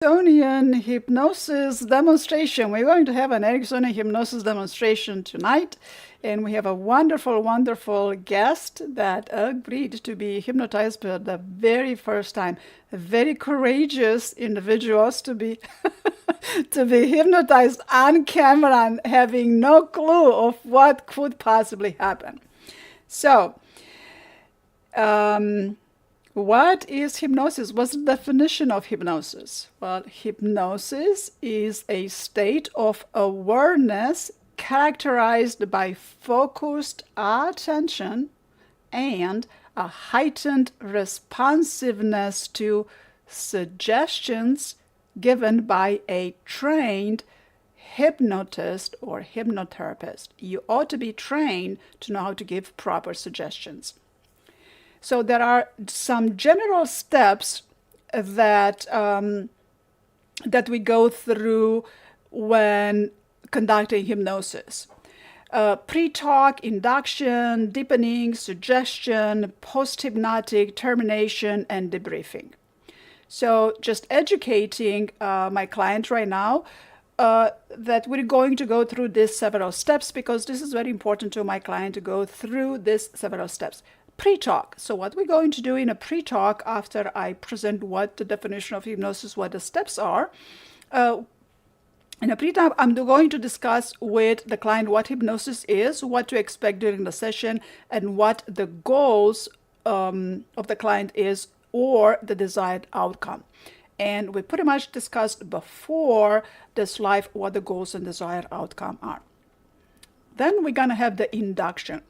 Ericksonian hypnosis demonstration. We're going to have an Ericksonian hypnosis demonstration tonight, and we have a wonderful, wonderful guest that agreed to be hypnotized for the very first time. Very courageous individuals to be to be hypnotized on camera and having no clue of what could possibly happen. So, what is hypnosis? What's the definition of hypnosis? Well, hypnosis is a state of awareness characterized by focused attention and a heightened responsiveness to suggestions given by a trained hypnotist or hypnotherapist. You ought to be trained to know how to give proper suggestions. So there are some general steps that that we go through when conducting hypnosis. Pre-talk, induction, deepening, suggestion, post-hypnotic, termination, and debriefing. So just educating my client right now that we're going to go through these several steps because this is very important to my client to go through these several steps. Pre-talk. So what we're going to do in a pre-talk after I present what the definition of hypnosis, what the steps are. In a pre-talk, I'm going to discuss with the client what hypnosis is, what to expect during the session, and what the goals of the client is or the desired outcome. And we pretty much discussed before this live what the goals and desired outcome are. Then we're going to have the induction.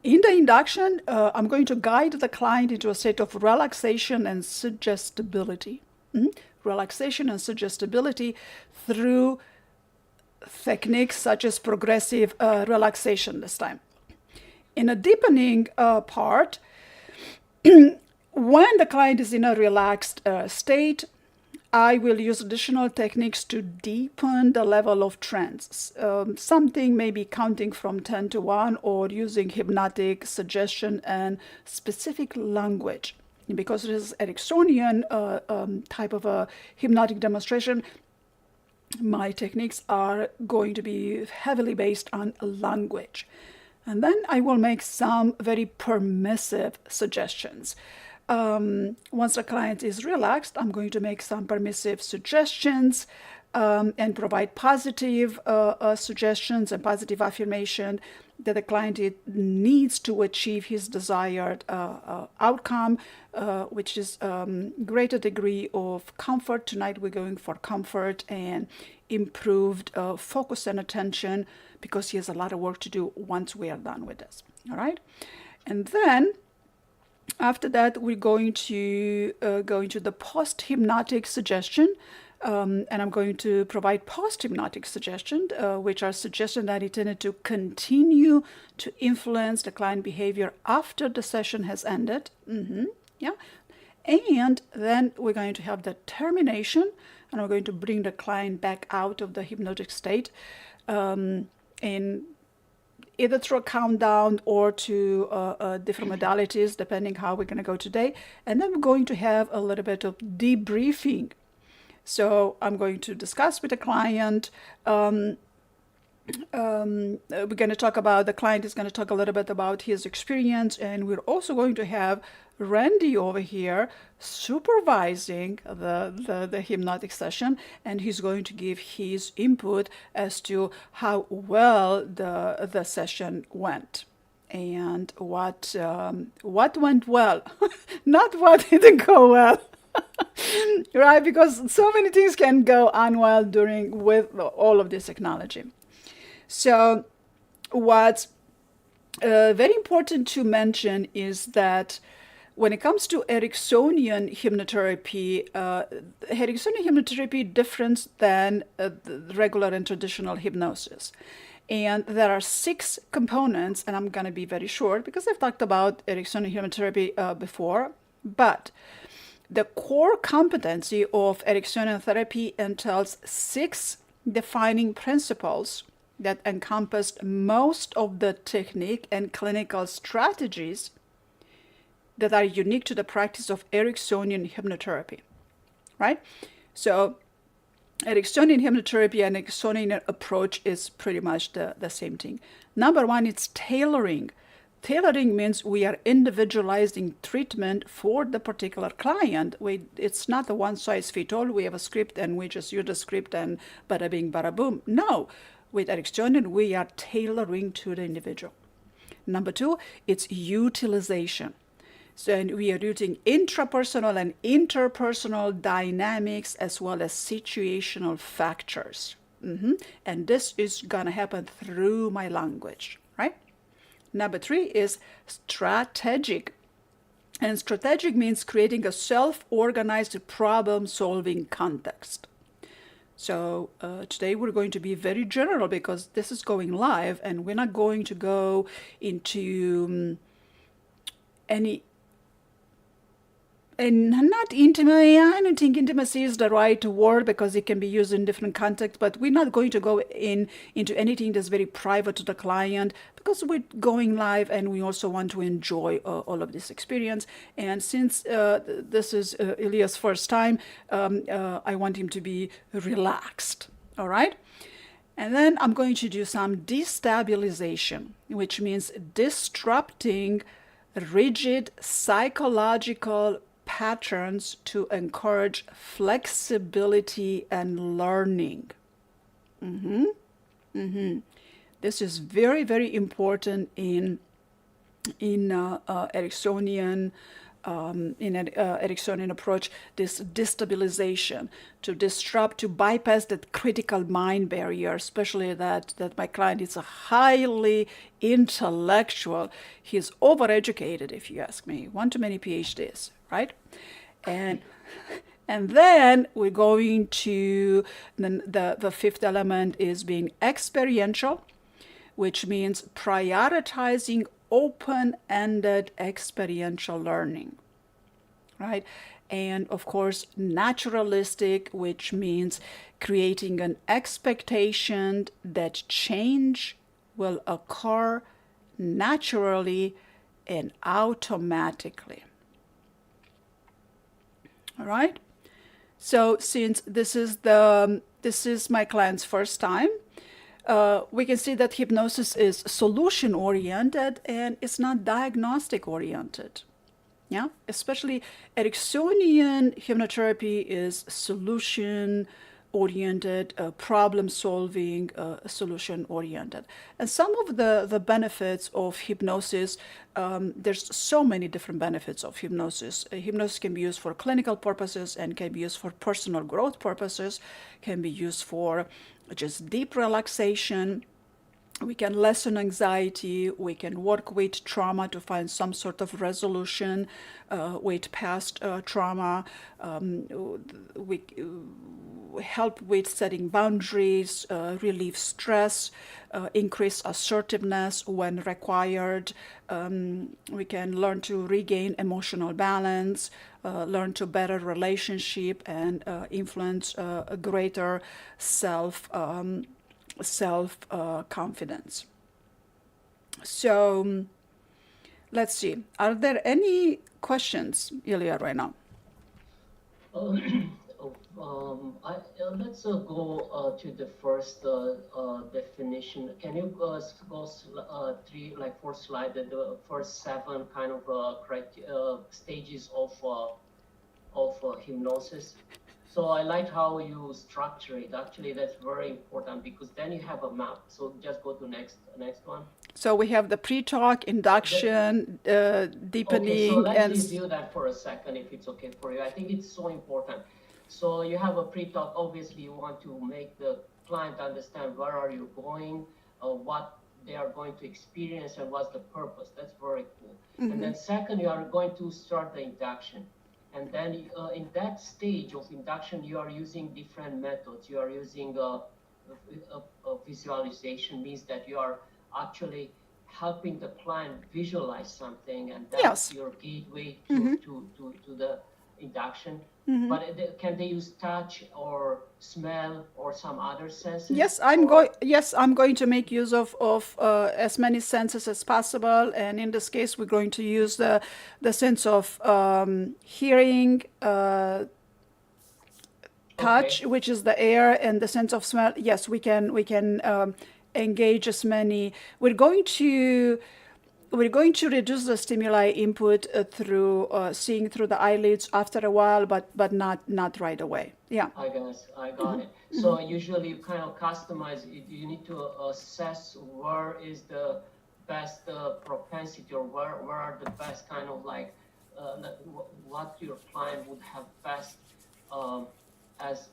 In the induction, I'm going to guide the client into a state of relaxation and suggestibility. Relaxation and suggestibility through techniques such as progressive relaxation this time. In a deepening part, when the client is in a relaxed state, I will use additional techniques to deepen the level of trance. Something maybe counting from 10 to 1 or using hypnotic suggestion and specific language. Because it is Ericksonian type of a hypnotic demonstration, my techniques are going to be heavily based on language. And then I will make some very permissive suggestions. Once the client is relaxed, I'm going to make some permissive suggestions and provide positive suggestions and positive affirmation that the client needs to achieve his desired outcome, which is greater degree of comfort. Tonight we're going for comfort and improved focus and attention because he has a lot of work to do once we are done with this. All right, and then after that, we're going to go into the post-hypnotic suggestion, and I'm going to provide post-hypnotic suggestions, which are suggestions that are intended to continue to influence the client behavior after the session has ended. Yeah, and then we're going to have the termination, and we're going to bring the client back out of the hypnotic state in either through a countdown or to different modalities, depending how we're going to go today. And then we're going to have a little bit of debriefing. So I'm going to discuss with the client. We're going to talk about, the client is going to talk a little bit about his experience, and we're also going to have Randy over here supervising the hypnotic session, and he's going to give his input as to how well the session went and what went well, not what didn't go well. Right, because so many things can go unwell with all of this technology. So what's very important to mention is that when it comes to Ericksonian hypnotherapy, Ericksonian hypnotherapy different than the regular and traditional hypnosis. And there are 6 components, and I'm going to be very short because I've talked about Ericksonian hypnotherapy before, but the core competency of Ericksonian therapy entails 6 defining principles that encompassed most of the technique and clinical strategies that are unique to the practice of Ericksonian hypnotherapy, right? So Ericksonian hypnotherapy and Ericksonian approach is pretty much the same thing. Number one, it's tailoring. Tailoring means we are individualizing treatment for the particular client. It's not a one size fits all. We have a script and we just use the script and bada bing, bada boom. No, with Ericksonian, we are tailoring to the individual. Number two, it's utilization. So we are using intrapersonal and interpersonal dynamics as well as situational factors. And this is going to happen through my language, right? Number three is strategic. And strategic means creating a self-organized problem-solving context. So today we're going to be very general because this is going live and we're not going to go into any, and not intimate. I don't think intimacy is the right word because it can be used in different contexts, but we're not going to go into anything that's very private to the client because we're going live and we also want to enjoy all of this experience. And since this is Ilya's first time, I want him to be relaxed, all right? And then I'm going to do some destabilization, which means disrupting rigid psychological patterns to encourage flexibility and learning. This is very, very important in Ericksonian Ericksonian approach. This destabilization to disrupt, to bypass that critical mind barrier, especially that my client is a highly intellectual. He's overeducated, if you ask me. One too many PhDs, right? And then we're going to, then the fifth element is being experiential, which means prioritizing open-ended experiential learning, right? And of course, naturalistic, which means creating an expectation that change will occur naturally and automatically. All right. So since this is my client's first time, we can see that hypnosis is solution oriented and it's not diagnostic oriented. Yeah, especially Ericksonian hypnotherapy is solution oriented, problem solving, solution oriented. And some of the benefits of hypnosis, there's so many different benefits of hypnosis. Hypnosis can be used for clinical purposes and can be used for personal growth purposes, can be used for just deep relaxation. We can lessen anxiety. We can work with trauma to find some sort of resolution with past trauma. We help with setting boundaries, relieve stress, increase assertiveness when required. We can learn to regain emotional balance, learn to better relationship, and influence a greater self-confidence. So let's see. Are there any questions, Ilya, right now? Let's go to the first definition. Can you go four slides, the first 7 kind of stages of hypnosis? So I like how you structure it. Actually, that's very important because then you have a map. So just go to next one. So we have the pre-talk, induction, deepening. Okay, so let's review that for a second, if it's okay for you. I think it's so important. So you have a pre-talk. Obviously, you want to make the client understand where are you going, what they are going to experience, and what's the purpose. That's very cool. And then second, you are going to start the induction. And then in that stage of induction, you are using different methods. You are using a visualization, means that you are actually helping the client visualize something, and that's your gateway to the induction. But can they use touch or smell or some other senses? Yes, I'm going to make use of as many senses as possible, and in this case, we're going to use the sense of hearing, touch, Okay. which is the air, and the sense of smell. Yes, we can engage as many. We're going to we're going to reduce the stimuli input through seeing through the eyelids after a while, but not right away. Yeah. I guess I got it. So usually you kind of customize it. You need to assess where is the best propensity, or where are the best kind of like what your client would have best um, as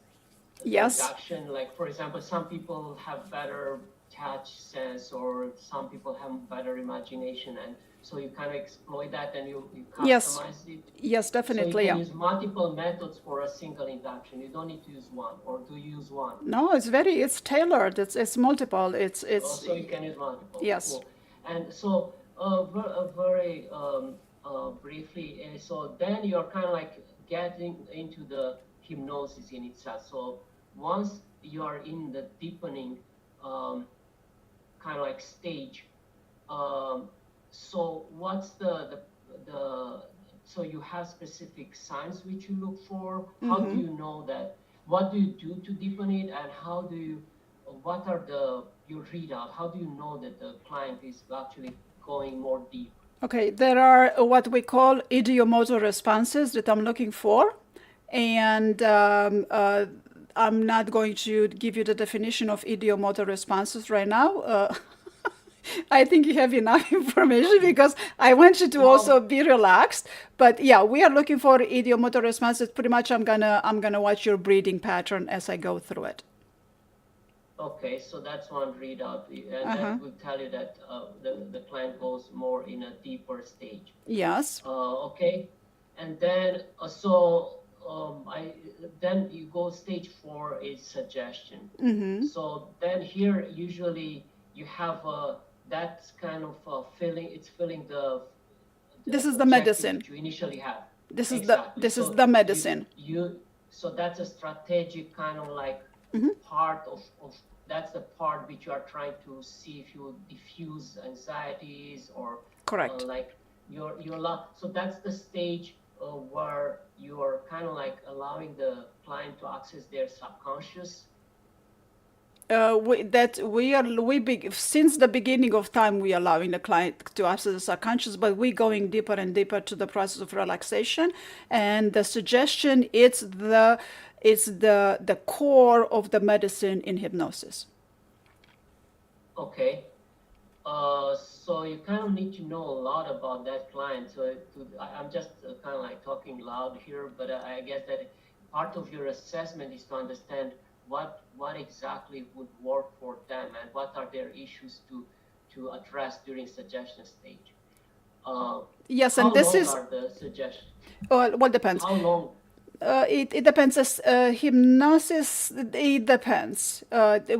the Yes. induction. Like for example, some people have better touch sense, or some people have better imagination, and so you kind of exploit that and you Yes. customize it. Yes, So you definitely. can Yeah. use multiple methods for a single induction. You don't need to use one, or do you use one? No, it's tailored. It's multiple. It's So you can use multiple. yes. Cool. And so very briefly, so then you're kind of like getting into the hypnosis in itself. So once you are in the deepening um, kind of like stage, um, so what's the so you have specific signs which you look for? How do you know that? What do you do to deepen it, and how do you? What are the your readout? How do you know that the client is actually going more deep? Okay, there are what we call idiomotor responses that I'm looking for, and I'm not going to give you the definition of idiomotor responses right now. I think you have enough information because I want you to also Well, be relaxed. But yeah, we are looking for idiomotor responses. Pretty much, I'm gonna watch your breathing pattern as I go through it. okay, so that's one readout, and Uh huh. that will tell you that the client goes more in a deeper stage. Yes. Okay, and then I then you go stage four is suggestion. Mm-hmm. So then here usually you have that kind of feeling. It's filling the This is the objective medicine. that you initially have. This is the Exactly. this is So the medicine. so that's a strategic kind of like part of that's the part which you are trying to see if you diffuse anxieties, or Correct. like your lot. So that's the stage where you are kind of like allowing the client to access their subconscious. Since the beginning of time we allowing the client to access the subconscious, but we going deeper and deeper to the process of relaxation, and the suggestion it's the core of the medicine in hypnosis. Okay. So you kind of need to know a lot about that client. I'm just kind of like talking loud here, but I guess that part of your assessment is to understand what exactly would work for them, and what are their issues to address during suggestion stage. Uh, Yes, how and this long is are the suggestions? well depends. How long? It depends. As hypnosis, it depends. Okay,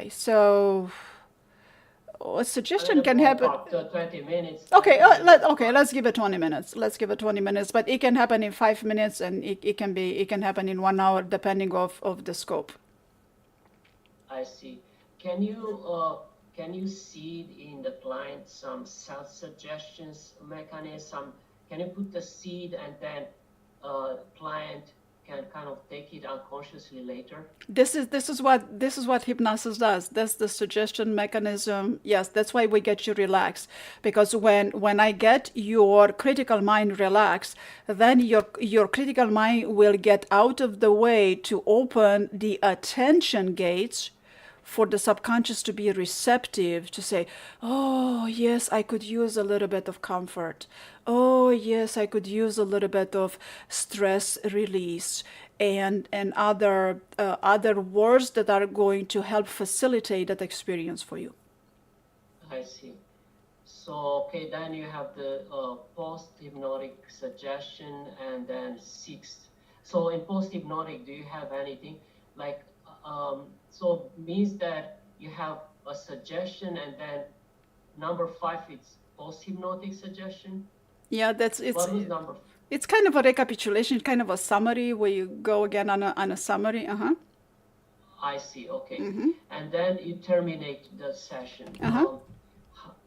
so a I mean, suggestion a can happen. ballpark, 20 minutes, Okay, 30 minutes is okay, fine. let's give it 20 minutes. Let's give it 20 minutes, but it can happen in 5 minutes, and it can happen in 1 hour depending of the scope. I see. Can you seed in the client some self-suggestions mechanism? Can you put the seed, and then client can kind of take it unconsciously later? This is what hypnosis does. That's the suggestion mechanism. Yes, that's why we get you relaxed, because when I get your critical mind relaxed, then your critical mind will get out of the way to open the attention gates for the subconscious to be receptive, to say, oh yes, I could use a little bit of comfort. Oh yes, I could use a little bit of stress release, and other words that are going to help facilitate that experience for you. I see. So, okay, then you have the post-hypnotic suggestion, and then sixth. So in post-hypnotic, do you have anything like, so means that you have a suggestion, and then number five, it's post-hypnotic suggestion? Yeah, that's What was number? it's kind of a recapitulation, kind of a summary where you go again on a summary. Uh-huh. I see, okay. And then you terminate the session. Uh-huh.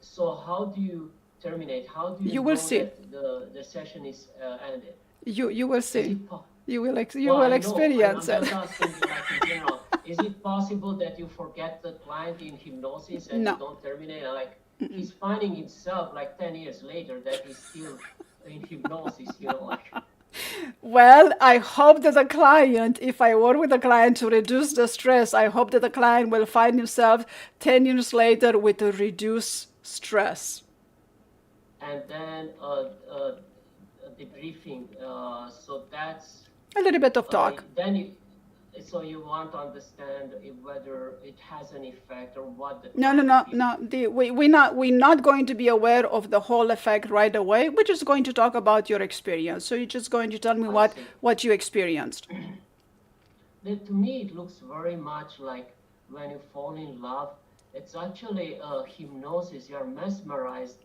So how do you terminate? How do you You will know see. that the session is ended? You will Is see. it You Well, will I know. I'm experience it. just asking you, like in general, is it possible that you forget the client in hypnosis and you No. don't terminate? Like he's finding himself like 10 years later that he's still in hypnosis, like. Well, I hope that the client, if I work with a client to reduce the stress, I hope that the client will find himself 10 years later with a reduced stress. And then debriefing. So that's A little bit of talk. then you. So you want to understand whether it has an effect or what the No, no, client no, feels. no. We're not going to be aware of the whole effect right away. We're just going to talk about your experience. So you're just going to tell me I see. what you experienced. To me, it looks very much like when you fall in love. It's actually a hypnosis. You're mesmerized,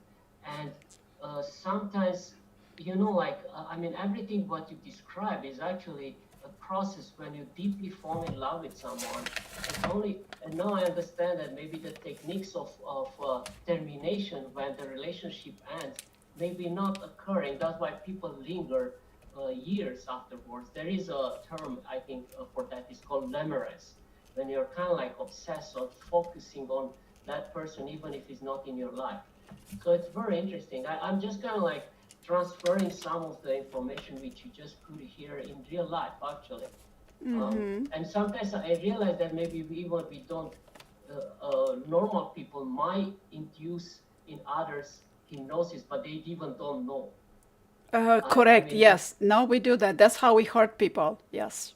and sometimes, like I mean, everything what you describe is actually a process when you deeply fall in love with someone. It's only, and now I understand that maybe the techniques of termination when the relationship ends maybe not occurring. That's why people linger years afterwards. There is a term, I think, for that. It's called limerence, when you're kind of like obsessed or focusing on that person, even if he's not in your life. So it's very interesting. I'm just kind of like transferring some of the information which you just could hear in real life, actually. And sometimes I realize that maybe even we don't, normal people might induce in others hypnosis, but they even don't know. I Correct. mean, it's Yes. No, we do that. That's how we hurt people. Yes.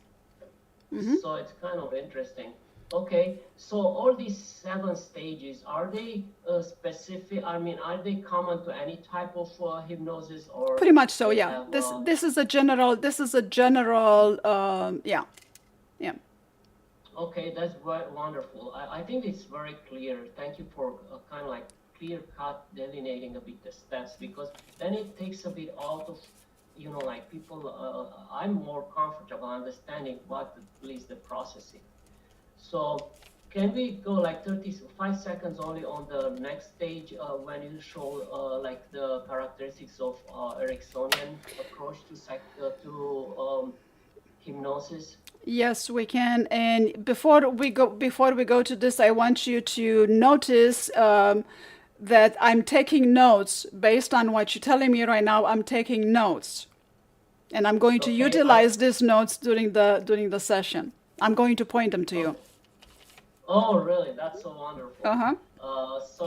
so it's kind of interesting. Okay, so all these 7 stages, are they specific? I mean, are they common to any type of hypnosis, or Pretty much so. they Yeah. have? This is a general. This is a general. Yeah. Yeah. Okay, that's wonderful. I think it's very clear. Thank you for kind of like clear cut delineating a bit the steps, because then it takes a bit out of, like people. I'm more comfortable understanding what is the processing. So can we go like 35 seconds only on the next stage when you show like the characteristics of Ericksonian approach to hypnosis? Yes, we can. And before we go to this, I want you to notice that I'm taking notes based on what you're telling me right now. I'm taking notes, and I'm going to Okay. utilize these notes during the session. I'm going to point them to you. Okay. Oh, really? That's so Uh wonderful. huh. So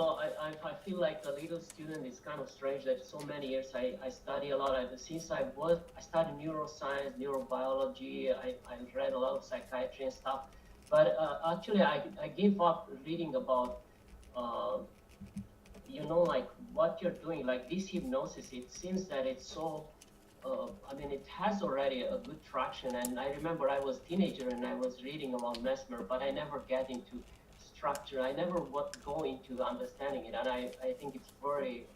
I feel like a little student. It's kind of strange that so many years I study a lot. Since I studied neuroscience, neurobiology. I read a lot of psychiatry and stuff. But actually, I gave up reading about uh, like what you're doing, like this hypnosis. It seems that it's so. I mean, it has already a good traction. And I remember I was a teenager and I was reading about Mesmer, but I never get into structure. I never go into understanding it. And I think it's very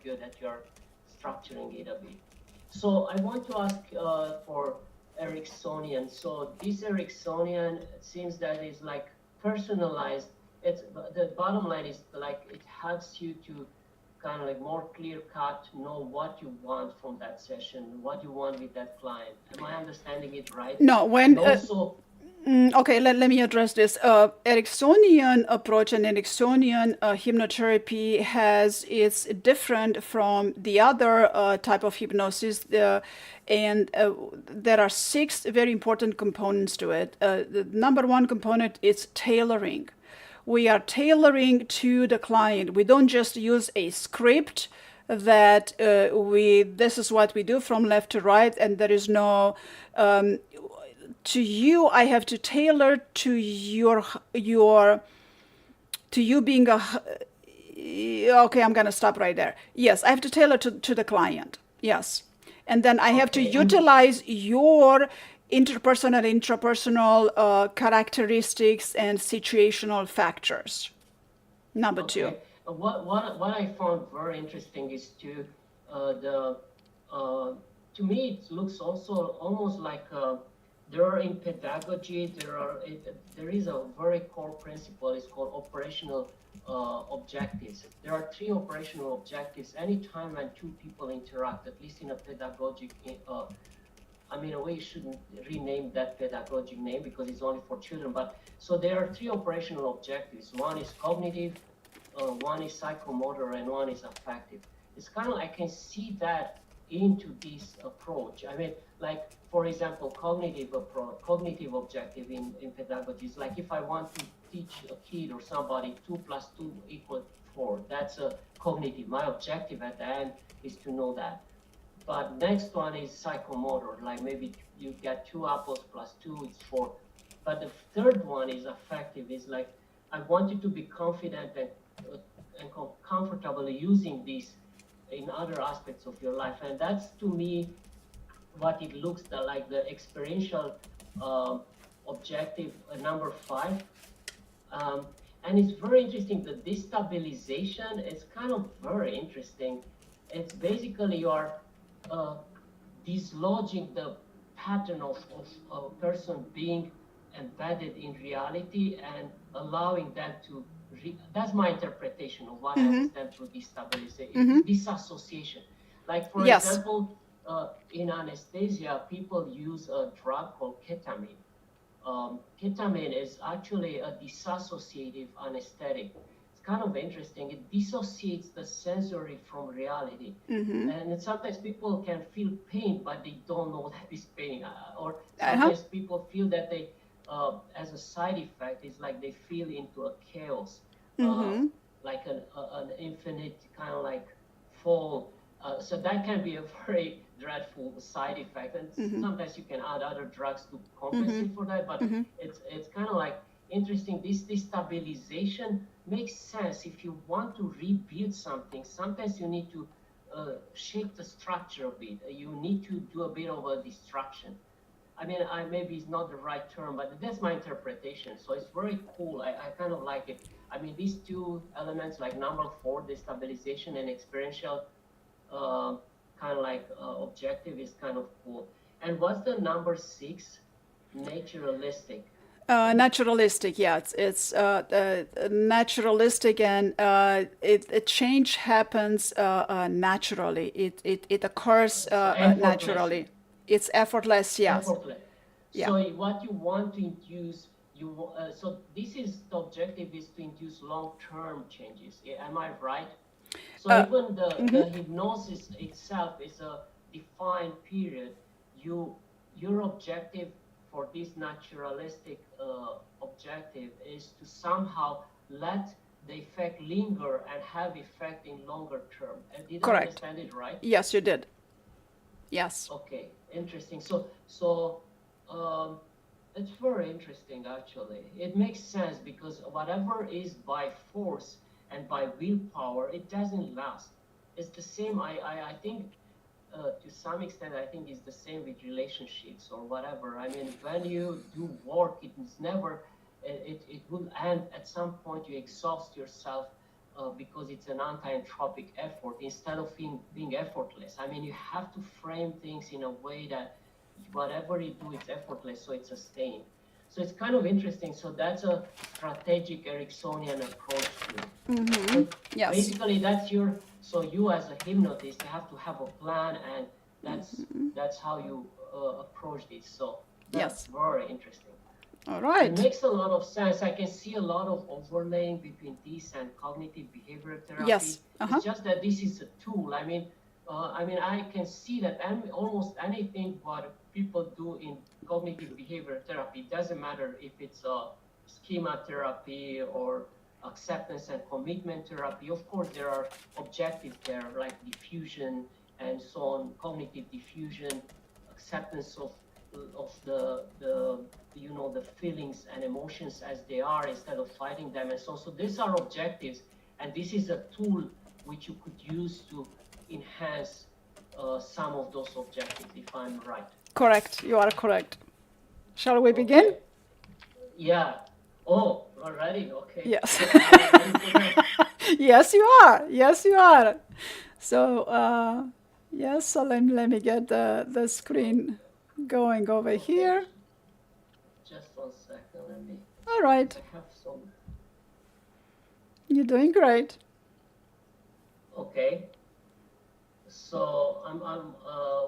good that you're structuring it a bit. So I want to ask for Ericksonian. So this Ericksonian, it seems that is like personalized. It's the bottom line is like it helps you to kind of like more clear cut know what you want from that session, what you want with that client. Am I understanding it right? No, And when also, okay, let me address this. Ericksonian approach and Ericksonian hypnotherapy it's different from the other type of hypnosis, and there are 6 very important components to it. The number one component is tailoring. We are tailoring to the client. We don't just use a script that this is what we do from left to right, and there is no to you. I have to tailor to to you being a okay. I'm gonna stop right there. Yes, I have to tailor to the client. Yes, and then I have to okay, and utilize your interpersonal, intrapersonal characteristics and situational factors. Number two. okay. What I found very interesting is the uh, to me it looks also almost like there are in pedagogy there is a very core principle. It's called operational objectives. There are 3 operational objectives. Anytime when 2 people interact, at least in a pedagogic I mean, we shouldn't rename that pedagogic name because it's only for children. But so there are three operational objectives. One is cognitive, one is psychomotor, and one is affective. It's kind of, I can see that into this approach. I mean, like, for example, cognitive objective in pedagogy is like if I want to teach a kid or somebody 2 plus 2 equals 4, that's a cognitive. My objective at the end is to know that. But next one is psychomotor, like maybe you get 2 apples plus 2, it's 4. But the third one is affective, is like I want you to be confident and comfortable using this in other aspects of your life. And that's, to me, what it looks like, the experiential objective number 5. And it's very interesting. The destabilization is kind of very interesting. It's basically you are dislodging the pattern of a person being embedded in reality and allowing them to that's my interpretation of what I understand through destabilization, disassociation. Like, for example, in anesthesia, people use a drug called ketamine. Ketamine is actually a disassociative anesthetic. It's kind of interesting. It dissociates the sensory from reality. And sometimes people can feel pain, but they don't know that it's pain. Or sometimes people feel that they, as a side effect, it's like they feel into a chaos, like an infinite kind of like fall. So that can be a very dreadful side effect, and sometimes you can add other drugs to compensate for that. But it's kind of like interesting. This destabilization makes sense if you want to rebuild something. Sometimes you need to shake the structure a bit. You need to do a bit of a destruction. I mean, maybe it's not the right term, but that's my interpretation. So it's very cool. I kind of like it. I mean, these two elements, like number 4, destabilization, and experiential kind of like objective, is kind of cool. And what's the number 6? Naturalistic. Naturalistic, yeah, it's naturalistic, and change happens naturally. It occurs naturally. It's effortless, yes. Effortless. Yeah. So what you want to induce, so this is the objective, is to induce long-term changes. Am I right? So even the hypnosis itself is a defined period. Your objective for this naturalistic objective is to somehow let the effect linger and have effect in longer term. Did I understand it right? Yes, you did. Yes. Okay, interesting. So it's very interesting, actually. It makes sense because whatever is by force and by willpower, it doesn't last. It's the same. I think to some extent, I think it's the same with relationships or whatever. I mean, when you do work, it's never, it will end at some point. You exhaust yourself because it's an anti-entropic effort instead of being effortless. I mean, you have to frame things in a way that whatever you do, it's effortless, so it's sustained. So it's kind of interesting. So that's a strategic Ericksonian approach to it. So basically, that's so you as a hypnotist, you have to have a plan, and that's how you approach this. So that's very interesting. All right. It makes a lot of sense. I can see a lot of overlaying between this and cognitive behavioral therapy. Yes. It's just that this is a tool. I mean, I can see that almost anything what people do in cognitive behavioral therapy, it doesn't matter if it's schema therapy or acceptance and commitment therapy. Of course, there are objectives there, like diffusion and so on, cognitive diffusion, acceptance of the feelings and emotions as they are instead of fighting them, and so these are objectives, and this is a tool which you could use to enhance some of those objectives, if I'm right. Correct. You are correct. Shall we begin? Okay. Yeah. Oh, already? Okay. Yes. Yes, you are. Yes, you are. So, yes, so let me get the screen going over here. Just 1 second, let me. All right. I have some. You're doing great. Okay. So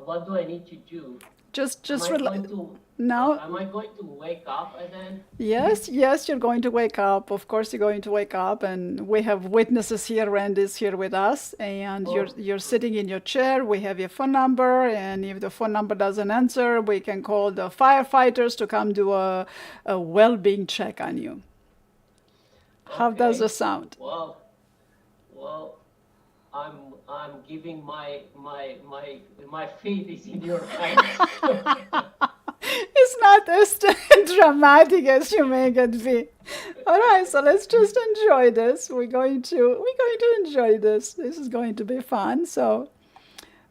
what do I need to do? Just Am just I relax. going to Now, am I going to wake up and then? yes, you're going to wake up. Of course, you're going to wake up, and we have witnesses here. Randy's here with us, and Oh, you're sitting in your chair. We have your phone number, and if the phone number doesn't answer, we can call the firefighters to come do a well-being check on you. How does it okay. sound? Well, I'm giving my faith is in your hands. It's not as dramatic as you make it be. All right, so let's just enjoy this. We're going to enjoy this. This is going to be fun. So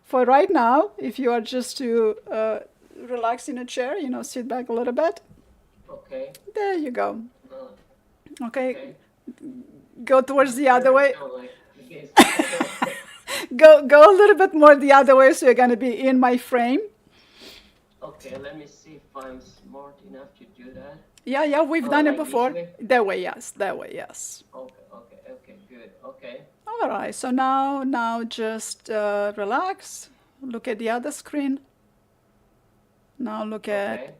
for right now, if you are just to relax in a chair, sit back a little bit. Okay. There you go. Uh, Okay, okay. go towards the other Very way. sound like against the wall. Go a little bit more the other way, so you're gonna be in my frame. Okay, let me see if I'm smart enough to do that. Yeah, we've done it Like this before. way? That way, yes. That way, yes. Okay, good. Okay, All right. So now just relax. Look at the other screen. Now look at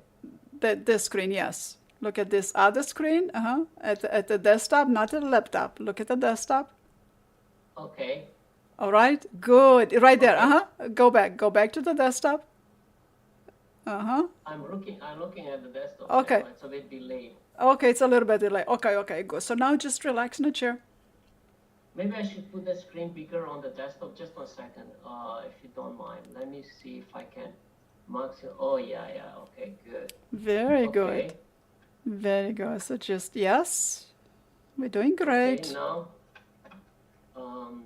okay, this screen. Yes. Look at this other screen. At the desktop, not at the laptop. Look at the desktop. okay, All right. Good. Right there. okay. Go back to the desktop. Uh-huh. I'm looking at the desktop Okay. now. It's a bit delayed. Okay, it's a little bit delayed. Okay, good. So now just relax in the chair. Maybe I should put the screen bigger on the desktop. Just 1 second, if you don't mind. Let me see if I can maximum. Oh yeah. Okay, good. Very good. Okay, Very good. So just yes. We're doing okay. great. Now, um,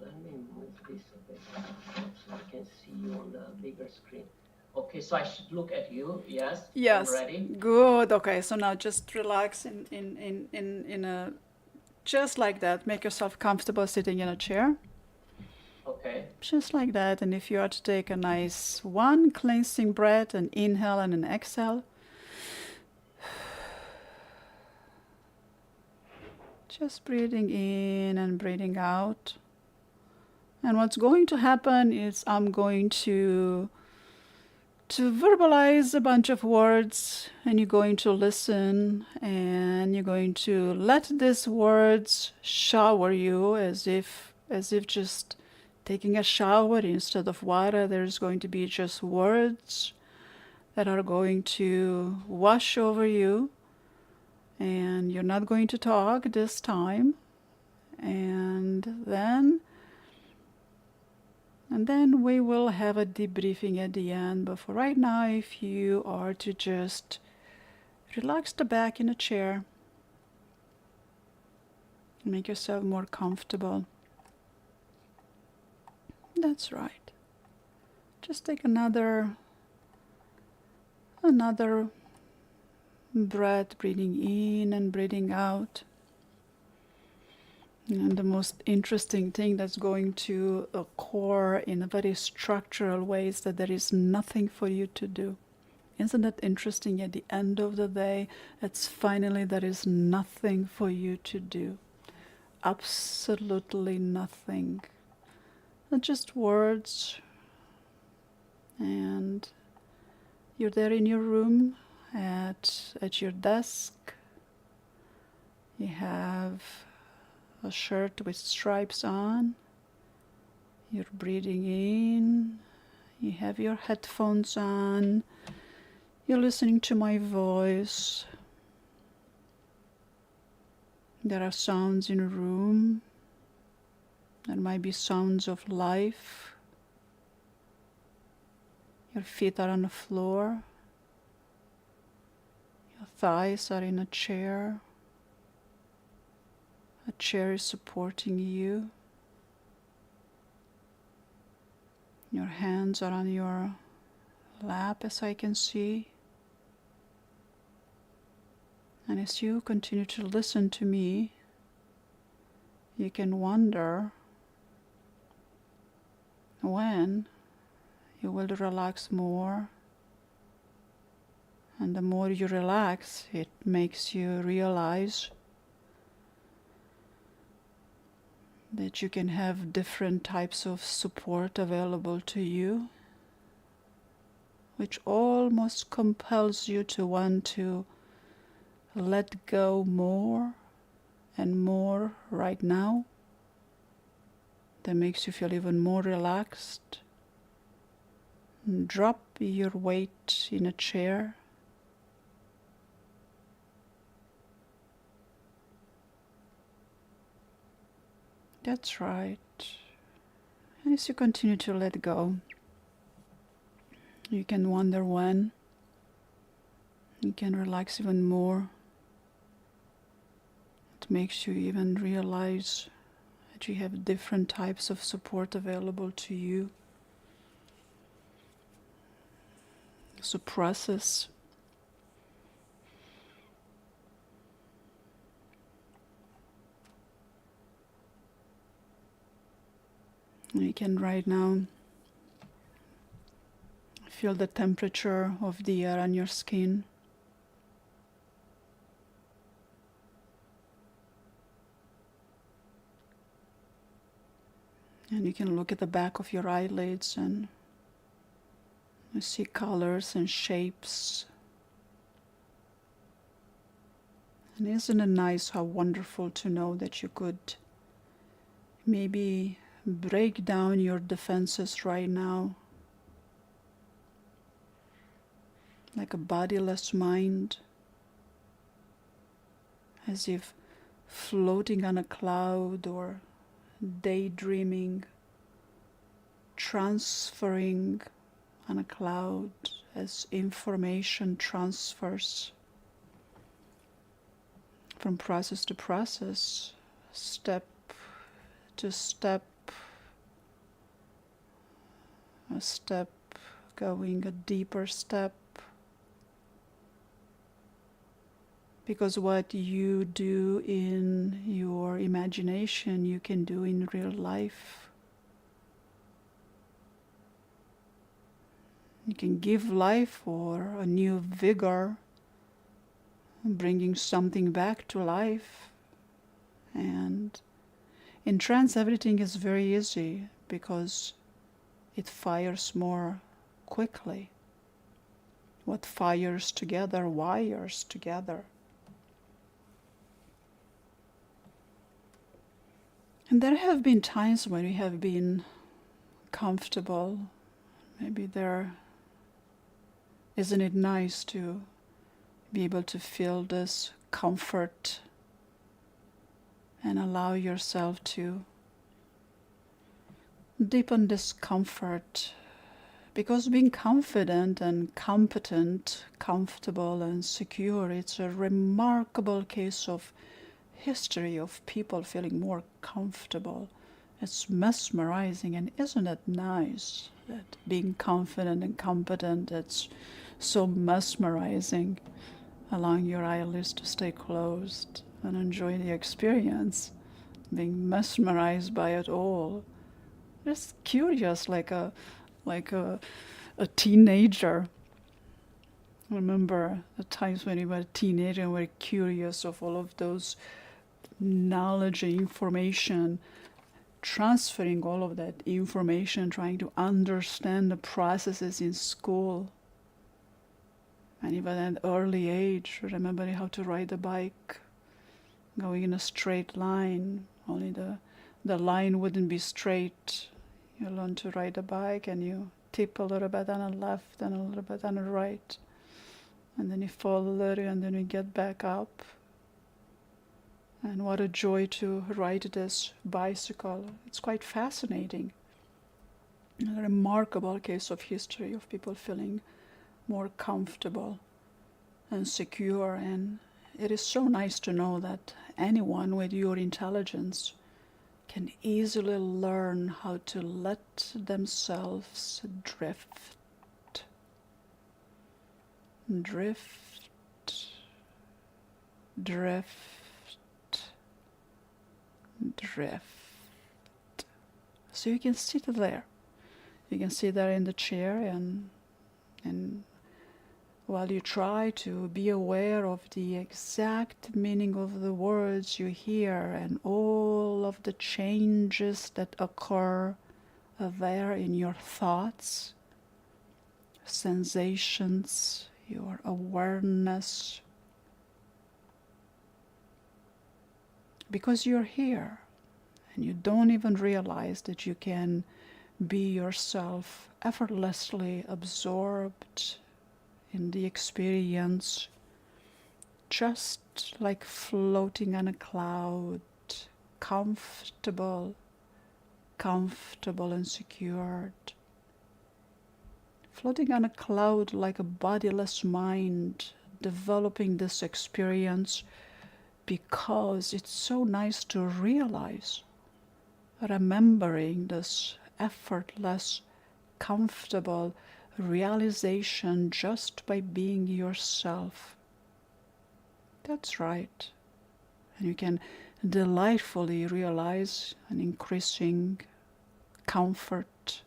let me move this a bit so I can see you on the bigger screen. Okay, so I should look at you. Yes, I'm Yes. ready. Good. Okay. So now just relax in a just like that. Make yourself comfortable sitting in a chair. Okay, Just like that. And if you are to take a nice one cleansing breath, an inhale and an exhale. Just breathing in and breathing out. And what's going to happen is I'm going to verbalize a bunch of words, and you're going to listen, and you're going to let these words shower you as if just taking a shower. Instead of water, there's going to be just words that are going to wash over you, and you're not going to talk this time. And then we will have a debriefing at the end. But for right now, if you are to just relax the back in a chair, make yourself more comfortable. That's right. Just take another breath, breathing in and breathing out. And the most interesting thing that's going to occur in a very structural way is that there is nothing for you to do. Isn't it interesting? At the end of the day, it's finally there is nothing for you to do. Absolutely nothing. Just words. And you're there in your room at your desk. You have a shirt with stripes on. You're breathing in. You have your headphones on. You're listening to my voice. There are sounds in a room. There might be sounds of life. Your feet are on the floor. Your thighs are in a chair. A chair is supporting you. Your hands are on your lap, as I can see. And as you continue to listen to me, you can wonder when you will relax more. And the more you relax, it makes you realize that you can have different types of support available to you. which almost compels you to want to let go more and more right now, that makes you feel even more relaxed. Drop your weight in a chair. That's right. And as you continue to let go, you can wonder when you can relax even more. It makes you even realize that you have different types of support available to you. So process. You can right now feel the temperature of the air on your skin. And you can look at the back of your eyelids and you see colors and shapes. And isn't it nice, how wonderful to know that you could maybe break down your defenses right now, like a bodiless mind, as if floating on a cloud or daydreaming, transferring on a cloud as information transfers from process to process, step to step, a step going a deeper step. Because what you do in your imagination, you can do in real life. You can give life or a new vigor, bringing something back to life. And in trance, everything is very easy because it fires more quickly. What fires together wires together. And there have been times when we have been comfortable. Maybe isn't it nice to be able to feel this comfort and allow yourself to deepen this comfort? Because being confident and competent, comfortable and secure, it's a remarkable case of history of people feeling more comfortable. It's mesmerizing, and isn't it nice that being confident and competent, it's so mesmerizing, allowing your eyelids to stay closed and enjoy the experience, being mesmerized by it all. Just curious, like a teenager. I remember the times when we were a teenager and were curious of all of those knowledge and information, transferring all of that information, trying to understand the processes in school. And even at an early age, remembering how to ride a bike, going in a straight line, only the line wouldn't be straight. You learn to ride a bike and you tip a little bit on the left and a little bit on the right. And then you fall a little and then you get back up. And what a joy to ride this bicycle. It's quite fascinating. A remarkable case of history of people feeling more comfortable and secure. And it is so nice to know that anyone with your intelligence can easily learn how to let themselves drift. Drift. Drift. Drift. So you can sit there. You can sit there in the chair and while you try to be aware of the exact meaning of the words you hear and all of the changes that occur there in your thoughts, sensations, your awareness, because you're here and you don't even realize that you can be yourself effortlessly absorbed in the experience, just like floating on a cloud, comfortable and secured. Floating on a cloud like a bodiless mind, developing this experience because it's so nice to realize, remembering this effortless, comfortable realization just by being yourself. That's right. And you can delightfully realize an increasing comfort.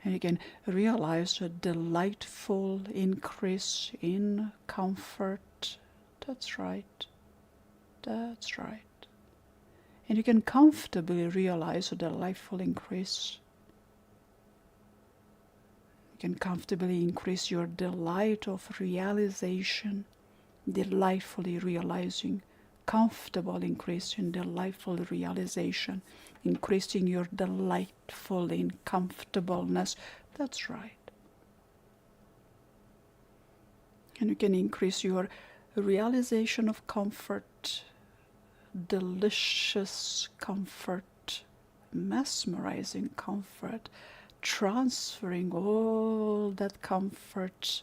And you can realize a delightful increase in comfort. That's right. That's right. And you can comfortably realize a delightful increase. You can comfortably increase your delight of realization, delightfully realizing, comfortable increase in delightful realization, increasing your delightful in comfortableness. That's right. And you can increase your realization of comfort, delicious comfort, mesmerizing comfort, transferring all that comfort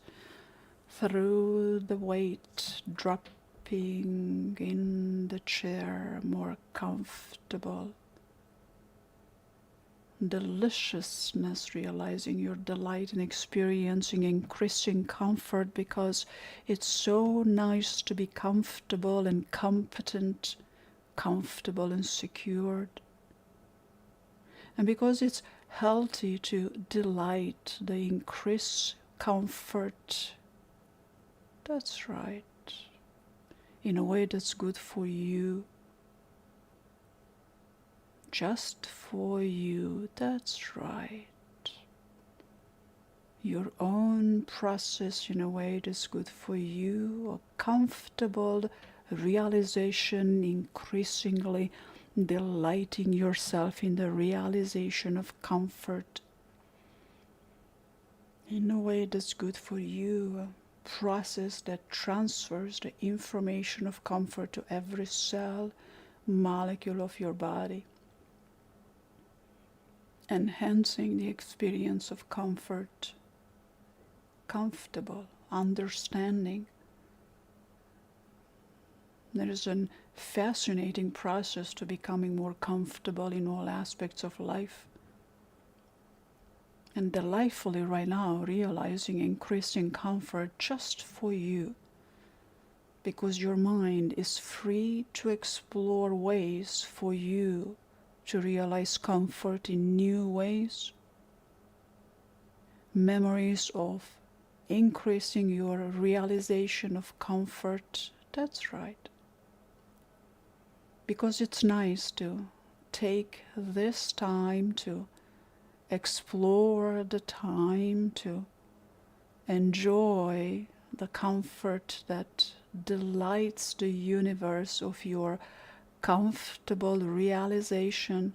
through the weight, dropping in the chair, more comfortable. Deliciousness, realizing your delight in experiencing increasing comfort, because it's so nice to be comfortable and competent, comfortable and secured. And because it's healthy to delight, the increased comfort. That's right. In a way that's good for you. Just for you. That's right. Your own process in a way that's good for you. A comfortable realization, increasingly delighting yourself in the realization of comfort. In a way that's good for you. Process that transfers the information of comfort to every cell, molecule of your body, enhancing the experience of comfort, comfortable, understanding. There is a fascinating process to becoming more comfortable in all aspects of life. And delightfully right now realizing increasing comfort just for you, because your mind is free to explore ways for you to realize comfort in new ways. Memories of increasing your realization of comfort. That's right. Because it's nice to take this time to explore, the time to enjoy the comfort that delights the universe of your comfortable realization.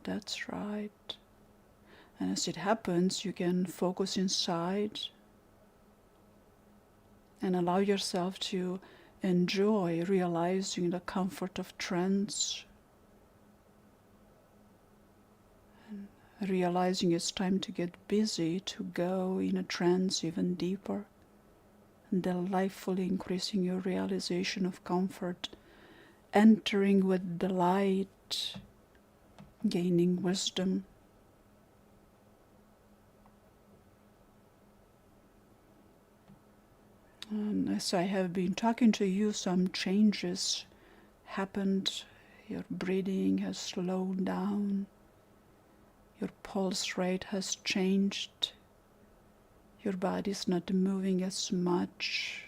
That's right. And as it happens, you can focus inside and allow yourself to enjoy realizing the comfort of trance. Realizing it's time to get busy, to go in a trance even deeper, delightfully increasing your realization of comfort, entering with delight, gaining wisdom. And as I have been talking to you, some changes happened. Your breathing has slowed down. Your pulse rate has changed. Your body's not moving as much.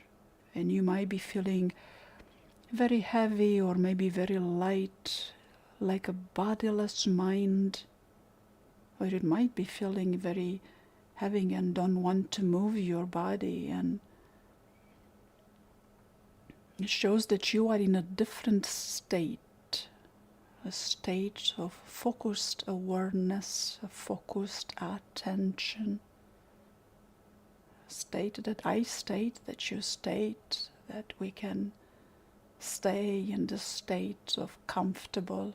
And you might be feeling very heavy or maybe very light, like a bodiless mind. Or it might be feeling very having and don't want to move your body, and it shows that you are in a different state, a state of focused awareness, a focused attention, a state that I state, that you state, that we can stay in the state of comfortable,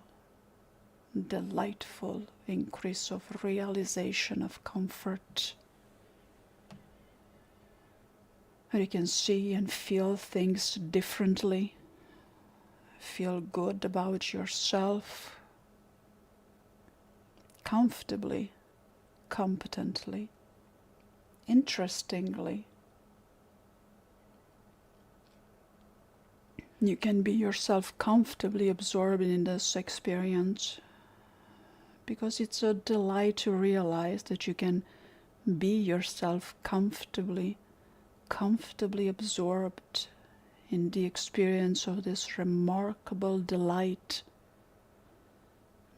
delightful increase of realization of comfort. You can see and feel things differently, feel good about yourself, comfortably, competently, interestingly. You can be yourself comfortably absorbed in this experience, because it's a delight to realize that you can be yourself comfortably absorbed in the experience of this remarkable delight,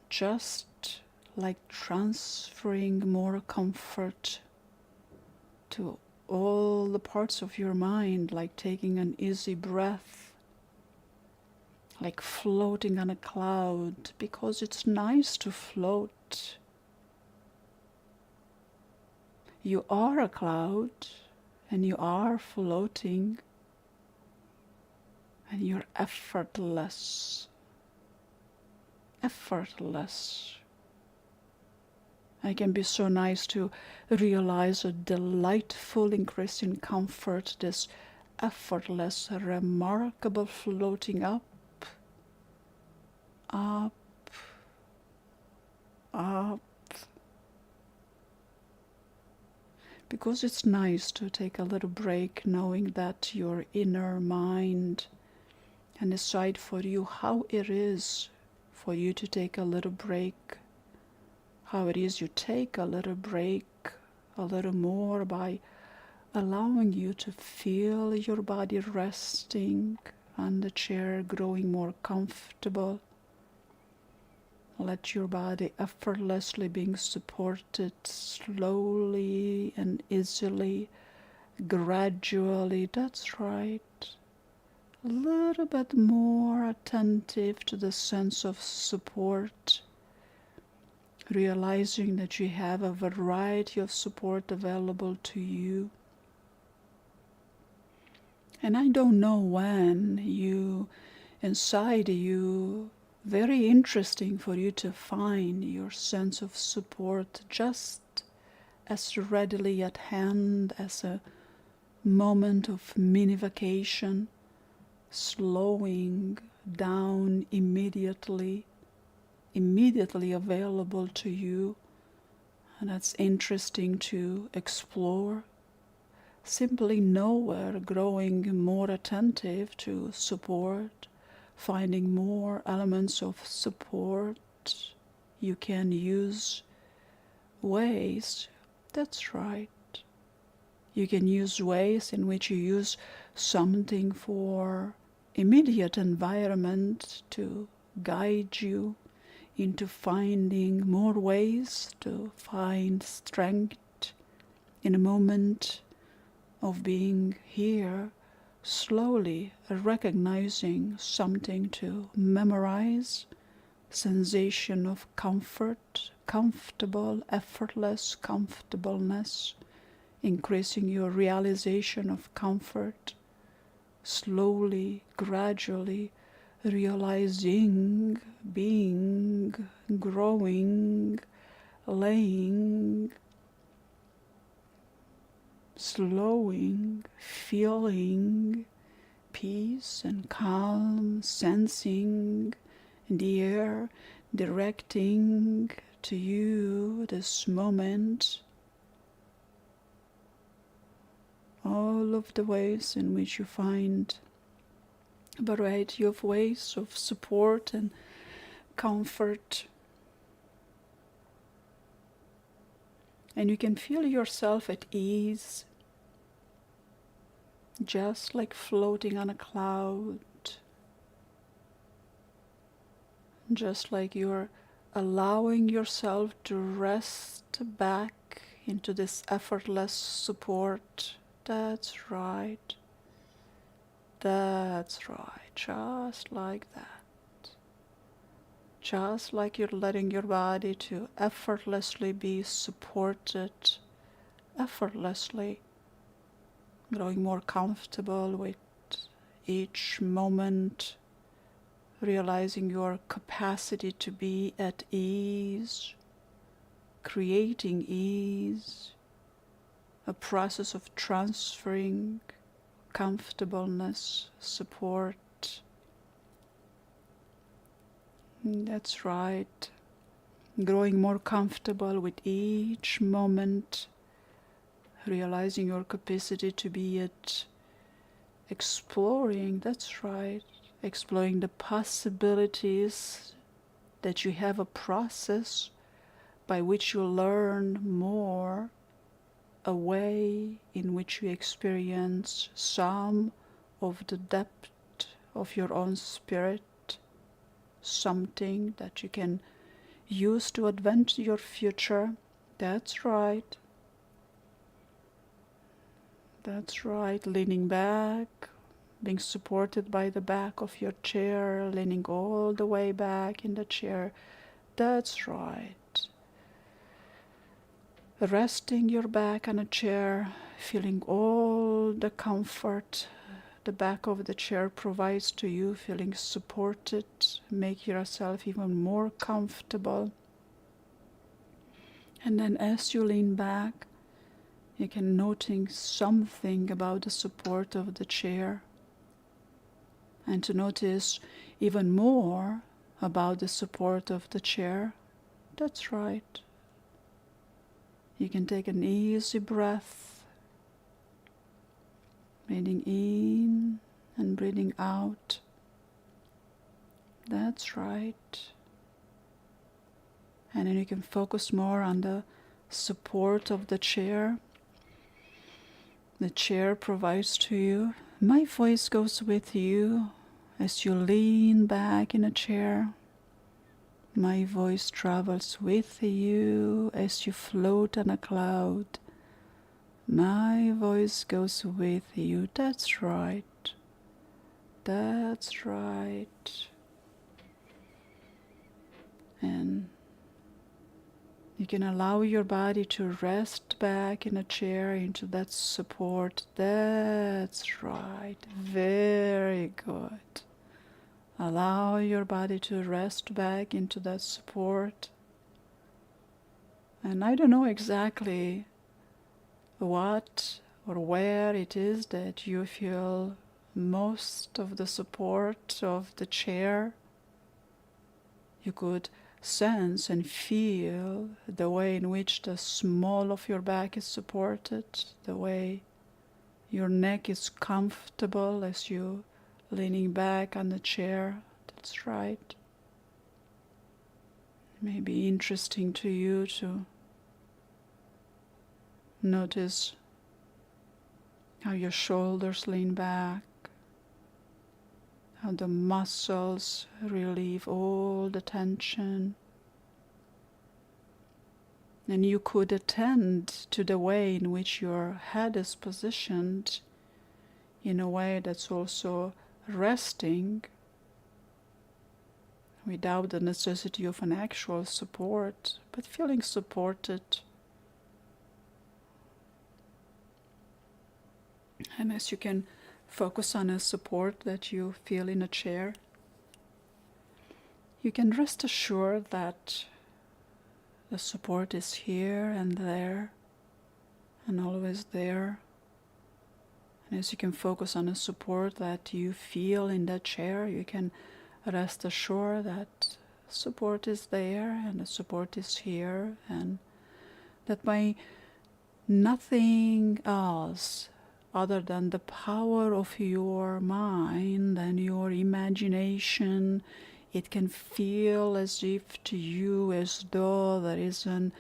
just like transferring more comfort to all the parts of your mind, like taking an easy breath, like floating on a cloud, because it's nice to float. You are a cloud, and you are floating, and you're effortless. It can be so nice to realize a delightful increase in comfort, this effortless, remarkable floating up, up, up. Because it's nice to take a little break, knowing that your inner mind can decide for you how it is for you to take a little break, how it is you take a little break, a little more, by allowing you to feel your body resting on the chair, growing more comfortable. Let your body effortlessly being supported slowly and easily, gradually. That's right. A little bit more attentive to the sense of support, realizing that you have a variety of support available to you. And I don't know when inside you, very interesting for you to find your sense of support just as readily at hand as a moment of mini vacation, slowing down immediately available to you. And that's interesting to explore. Simply nowhere, growing more attentive to support, finding more elements of support. You can use ways, that's right. You can use ways in which you use something for immediate environment to guide you into finding more ways to find strength in a moment of being here, slowly recognizing something to memorize, sensation of comfort, comfortable, effortless comfortableness, increasing your realization of comfort, slowly, gradually realizing, being, growing, laying, slowing, feeling peace and calm, sensing the air directing to you this moment. All of the ways in which you find a variety of ways of support and comfort. And you can feel yourself at ease, just like floating on a cloud, just like you're allowing yourself to rest back into this effortless support. That's right. That's right. Just like that. Just like you're letting your body to effortlessly be supported, effortlessly growing more comfortable with each moment, realizing your capacity to be at ease, creating ease, a process of transferring comfortableness, support. That's right. Growing more comfortable with each moment, realizing your capacity to be at exploring, that's right, exploring the possibilities, that you have a process by which you learn more, a way in which you experience some of the depth of your own spirit, something that you can use to advance your future. That's right. That's right. Leaning back, being supported by the back of your chair, leaning all the way back in the chair. That's right. Resting your back on a chair, feeling all the comfort the back of the chair provides to you, feeling supported, make yourself even more comfortable. And then as you lean back, you can notice something about the support of the chair, and to notice even more about the support of the chair. That's right. You can take an easy breath, breathing in and breathing out. That's right. And then you can focus more on the support of the chair provides to you. My voice goes with you as you lean back in a chair. My voice travels with you as you float on a cloud. My voice goes with you. That's right. That's right. And you can allow your body to rest back in a chair into that support. That's right. Very good. Allow your body to rest back into that support. And I don't know exactly what or where it is that you feel most of the support of the chair. You could sense and feel the way in which the small of your back is supported, the way your neck is comfortable as you leaning back on the chair. That's right. It may be interesting to you to notice how your shoulders lean back, how the muscles relieve all the tension. And you could attend to the way in which your head is positioned in a way that's also resting without the necessity of an actual support, but feeling supported. And as you can focus on a support that you feel in a chair, you can rest assured that the support is here and there and always there. And as you can focus on a support that you feel in that chair, you can rest assured that support is there and the support is here, and that by nothing else other than the power of your mind and your imagination, it can feel as if to you as though there is an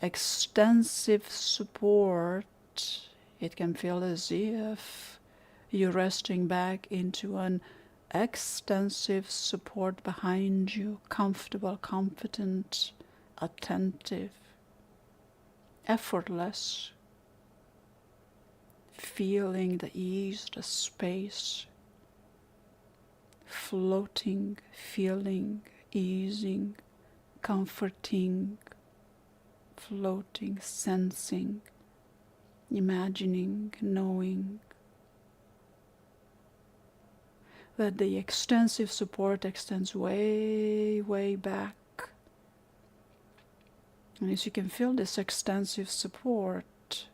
extensive support. It can feel as if you're resting back into an extensive support behind you, comfortable, competent, attentive. effortless, feeling the ease, the space, floating, feeling, easing, comforting, floating, sensing, imagining, knowing that the extensive support extends way, way back. And as you can feel this extensive support,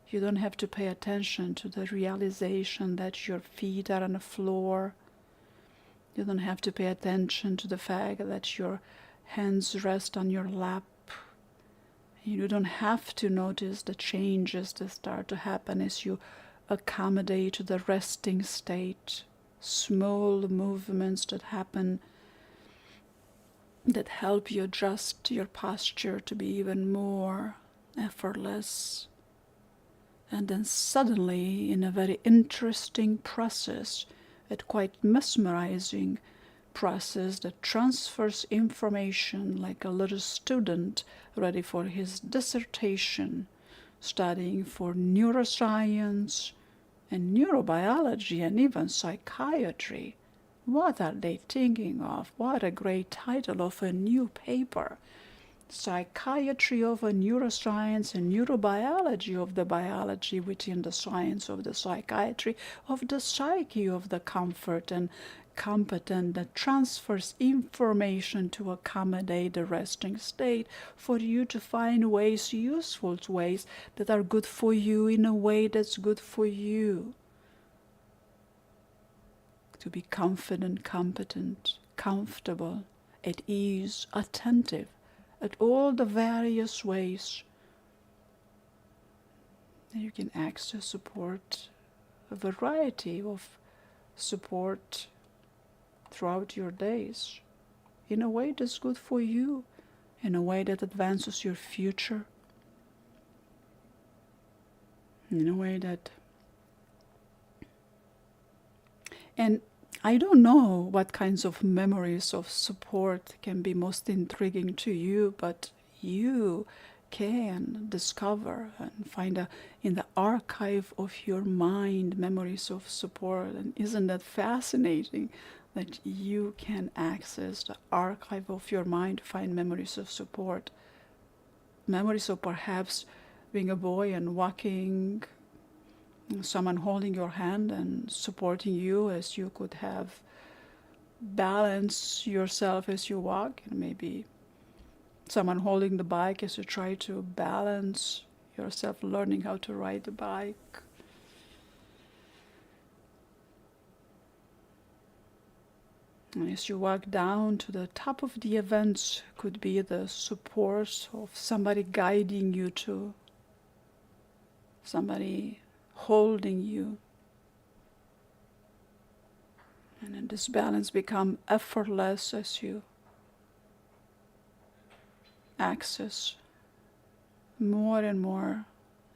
you don't have to pay attention to the realization that your feet are on the floor. You don't have to pay attention to the fact that your hands rest on your lap. You don't have to notice the changes that start to happen as you accommodate to the resting state. Small movements that happen that help you adjust your posture to be even more effortless. And then suddenly, in a very interesting process, a quite mesmerizing process that transfers information like a little student ready for his dissertation, studying for neuroscience and neurobiology and even psychiatry. What are they thinking of? What a great title of a new paper. Psychiatry of a neuroscience and neurobiology of the biology within the science of the psychiatry of the psyche of the comfort and competent that transfers information to accommodate the resting state for you to find ways, useful ways that are good for you in a way that's good for you. To be confident, competent, comfortable, at ease, attentive, at all the various ways that you can access support, a variety of support throughout your days, in a way that's good for you, in a way that advances your future, in a way that... And I don't know what kinds of memories of support can be most intriguing to you, but you can discover and find in the archive of your mind memories of support. And isn't that fascinating that you can access the archive of your mind to find memories of support? Memories of perhaps being a boy and walking, someone holding your hand and supporting you as you could have balance yourself as you walk, and maybe someone holding the bike as you try to balance yourself, learning how to ride the bike. And as you walk down to the top of the events, could be the support of somebody guiding you to, somebody holding you. And then this balance becomes effortless as you access more and more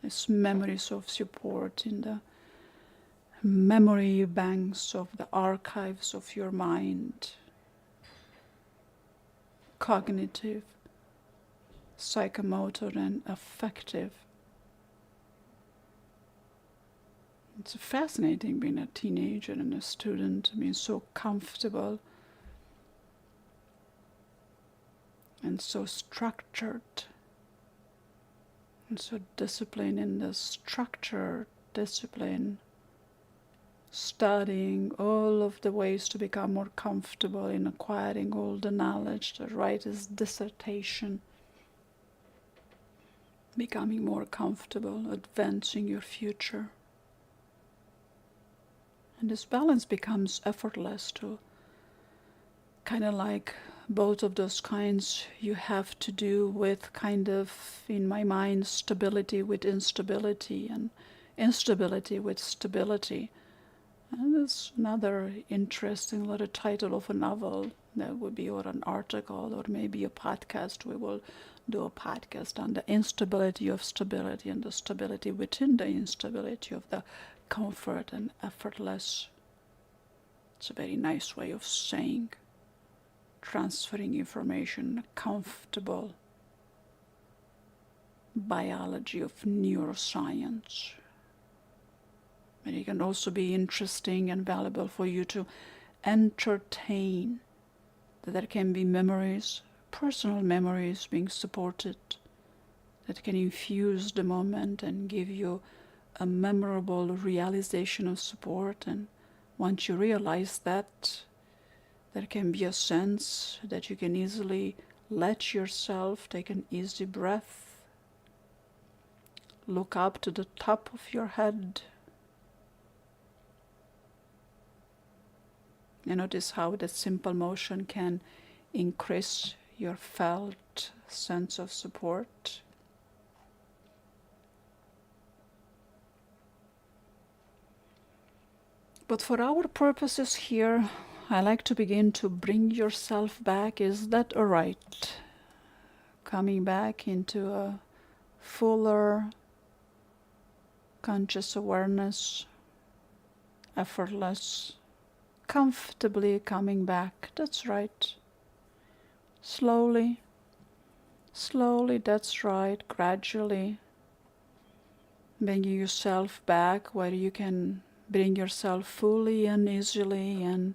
these memories of support in the memory banks of the archives of your mind. Cognitive, psychomotor, and affective. It's fascinating being a teenager and a student, being so comfortable and so structured and so disciplined in the structure, discipline, studying all of the ways to become more comfortable in acquiring all the knowledge, to write his dissertation, becoming more comfortable, advancing your future. And this balance becomes effortless too. Kind of like both of those kinds you have to do with kind of, in my mind, stability with instability and instability with stability. And there's another interesting little title of a novel that would be, or an article, or maybe a podcast. We will do a podcast on the instability of stability and the stability within the instability of the comfort and effortless. It's a very nice way of saying transferring information, comfortable biology of neuroscience. And it can also be interesting and valuable for you to entertain that there can be memories, personal memories being supported that can infuse the moment and give you a memorable realization of support. And once you realize that, there can be a sense that you can easily let yourself take an easy breath, look up to the top of your head, and notice how that simple motion can increase your felt sense of support. But for our purposes here, I like to begin to bring yourself back. Is that all right? Coming back into a fuller conscious awareness, effortless, comfortably coming back. That's right. Slowly, slowly, that's right. Gradually, bringing yourself back where you can bring yourself fully and easily, and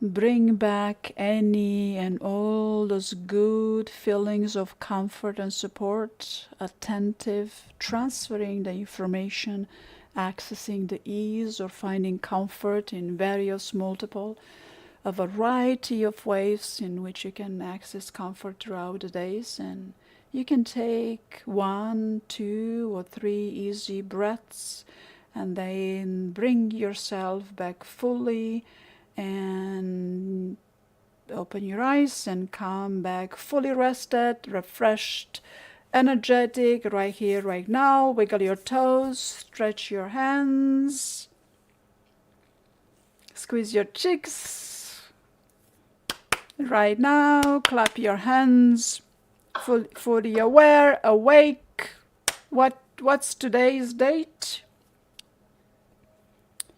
bring back any and all those good feelings of comfort and support, attentive, transferring the information, accessing the ease or finding comfort in various a variety of ways in which you can access comfort throughout the days. And you can take 1, 2, or 3 easy breaths and then bring yourself back fully and open your eyes and come back fully rested, refreshed, energetic, right here, right now. Wiggle your toes, stretch your hands, squeeze your cheeks. Right now, clap your hands, fully aware, awake. What's today's date?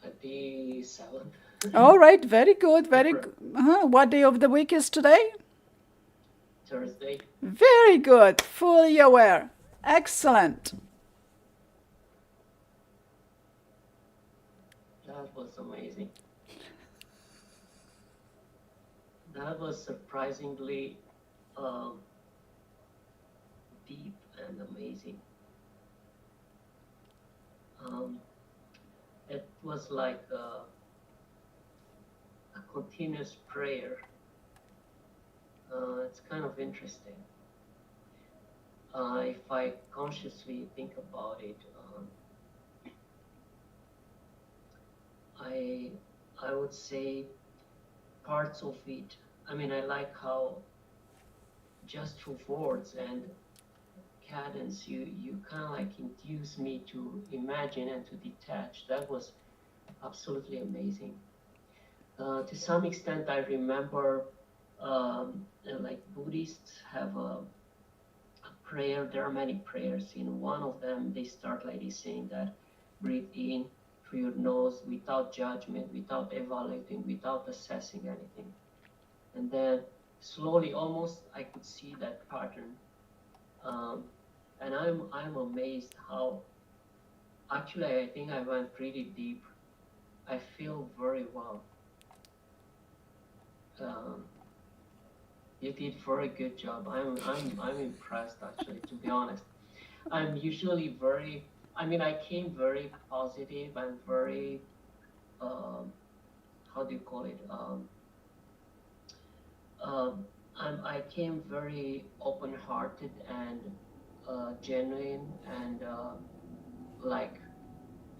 27. All right, very good, very good. What day of the week is today? Thursday. Very good, fully aware. Excellent. That was amazing. That was surprisingly deep and amazing. It was like a continuous prayer. It's kind of interesting. If I consciously think about it, I would say parts of it. I mean, I like how just through words and cadence, you kind of like induce me to imagine and to detach. That was absolutely amazing. To some extent, I remember like Buddhists have a prayer. There are many prayers. In one of them, they start like this, saying that breathe in through your nose without judgment, without evaluating, without assessing anything. And then slowly, almost, I could see that pattern. And I'm amazed how actually I think I went pretty deep. I feel very well. You did very good job. I'm impressed actually, to be honest. I'm usually very, I mean, I came very positive and very, how do you call it? I came very open-hearted and genuine and like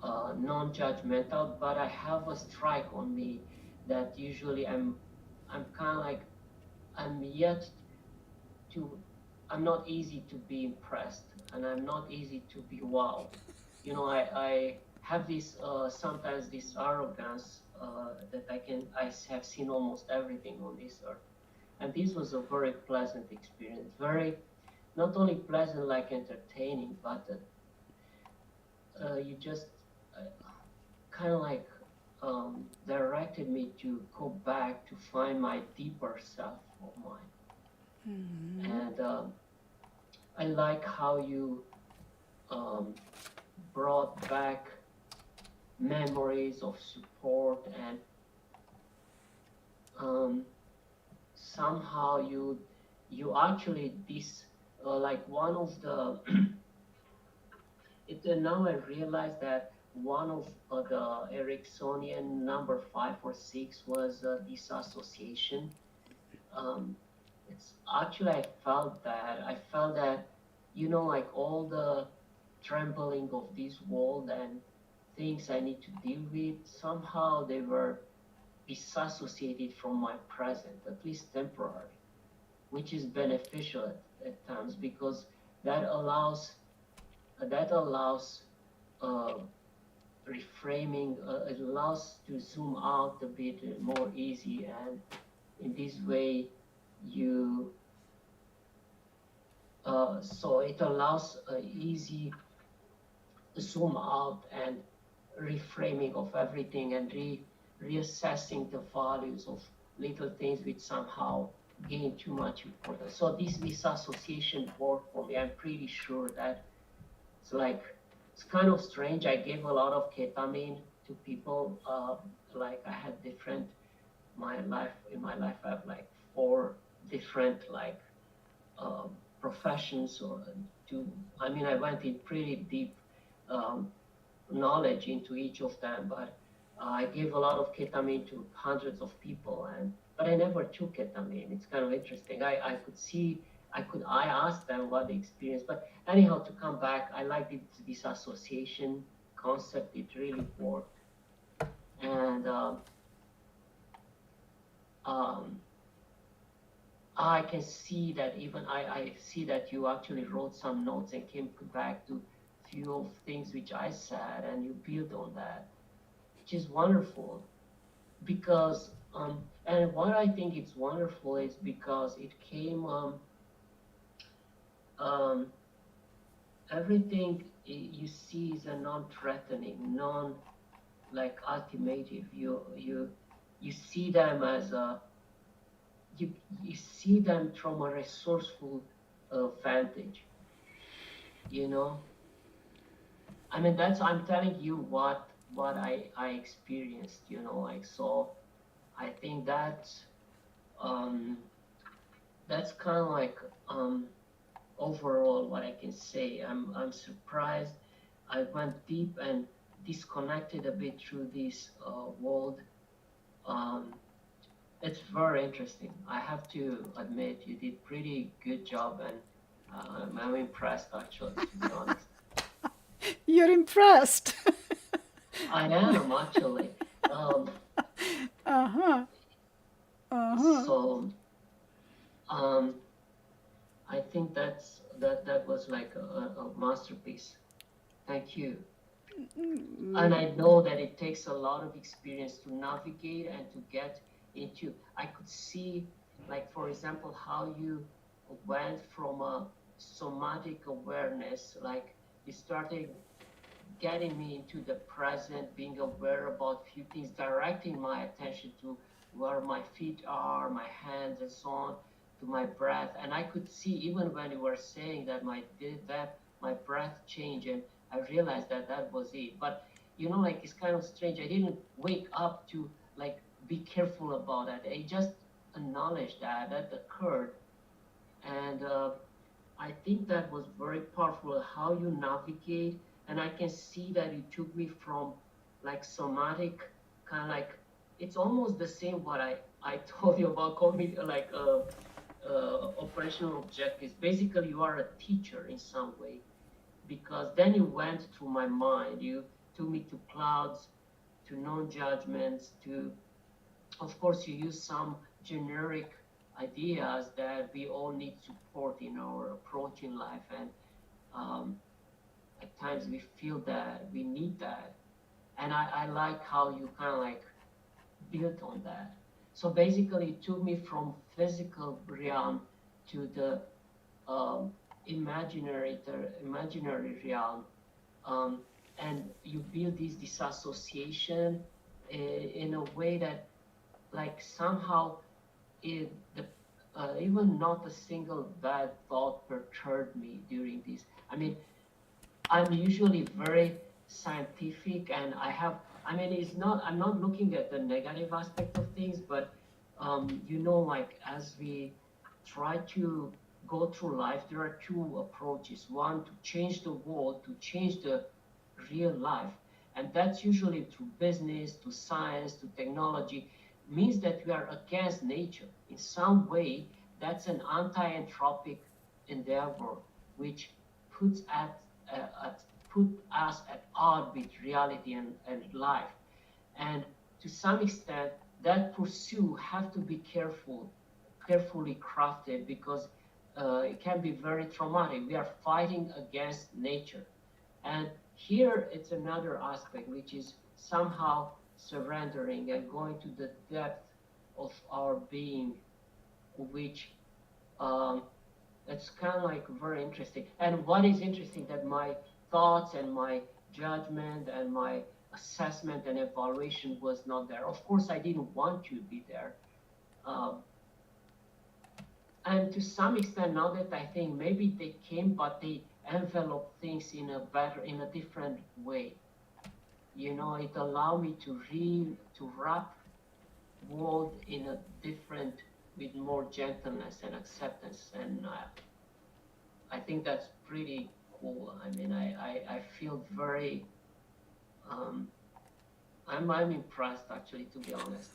non-judgmental, but I have a strike on me that usually I'm kind of like I'm yet to I'm not easy to be impressed, and I'm not easy to be wowed. You know, I have this sometimes this arrogance that I have seen almost everything on this earth, and this was a very pleasant experience. Very not only pleasant like entertaining, but you just uh, kind of like directed me to go back to find my deeper self of mine. Mm-hmm. And I like how you um, brought back memories of support, and um, somehow you actually this like one of the now I realize that one of the Ericksonian number 5 or 6 was disassociation. Um, it's actually I felt that like all the trembling of this world and things I need to deal with, somehow they were disassociated from my present, at least temporary, which is beneficial at times because that allows that allows uh, reframing. It allows to zoom out a bit more easy, and in this way, you so it allows easy zoom out and reframing of everything and reassessing the values of little things which somehow gain too much importance. So this disassociation worked for me. I'm pretty sure that it's like it's kind of strange. I gave a lot of ketamine to people. Like I had different my life. I have like 4 different like um, professions or to. I mean, I went in pretty deep um, knowledge into each of them, but I gave a lot of ketamine to hundreds of people, and but I never took ketamine. It's kind of interesting. I could see, I asked them what they experienced, but anyhow, to come back, I like this association concept. It really worked, and um, I can see that even I see that you actually wrote some notes and came back to few of things which I said, and you build on that, which is wonderful because and what I think it's wonderful is because it came um, everything you see is a non-threatening, non like ultimative. You see them as a you you see them from a resourceful vantage. You know, I mean that's I'm telling you what I experienced. Like so. I think um, that's kind of like um, overall what I can say. I'm surprised. I went deep and disconnected a bit through this world. Um, it's very interesting. I have to admit you did pretty good job, and I'm impressed actually, to be honest. You're impressed. I am actually. Um, Uh-huh. Uh-huh. so um, I think that was like a masterpiece. Thank you. And I know that it takes a lot of experience to navigate and to get into. I could see, like, for example, how you went from a somatic awareness, like you started getting me into the present, being aware about few things, directing my attention to where my feet are, my hands, and so on, to my breath. And I could see even when you were saying that my breath changed, and I realized that that was it. But like it's kind of strange. I didn't wake up to like be careful about it. I just acknowledged that occurred, and I think that was very powerful how you navigate, and I can see that you took me from like somatic, kind of like it's almost the same what I told you about like operational objectives. Basically, you are a teacher in some way because then you went through my mind. You took me to clouds, to non-judgments, to of course, you use some generic ideas that we all need support in our approach in life, and um, at times we feel that we need that. And I like how you kind of like built on that. So basically, it took me from physical realm to the um, imaginary realm, um, and you build this disassociation in a way that like somehow the even not a single bad thought perturbed me during this. I mean, I'm usually very scientific, and I mean, it's not, I'm not looking at the negative aspect of things, but like as we try to go through life, there are two approaches. One, to change the world, to change the real life. And that's usually through business, to science, to technology, means that we are against nature. In some way, that's an anti-anthropic endeavor, which puts at put us at odds with reality and life. And to some extent, that pursuit have to be carefully crafted, because it can be very traumatic. We are fighting against nature. And here it's another aspect, which is somehow surrendering and going to the depth of our being, which um, it's kind of like very interesting. And what is interesting, that my thoughts and my judgment and my assessment and evaluation was not there. Of course, I didn't want to be there. Um, and to some extent, now that I think, maybe they came, but they envelop things in a different way. It allowed me to wrap world in a different, with more gentleness and acceptance. And I think that's pretty cool. I mean, I feel very, um, I'm impressed, actually, to be honest.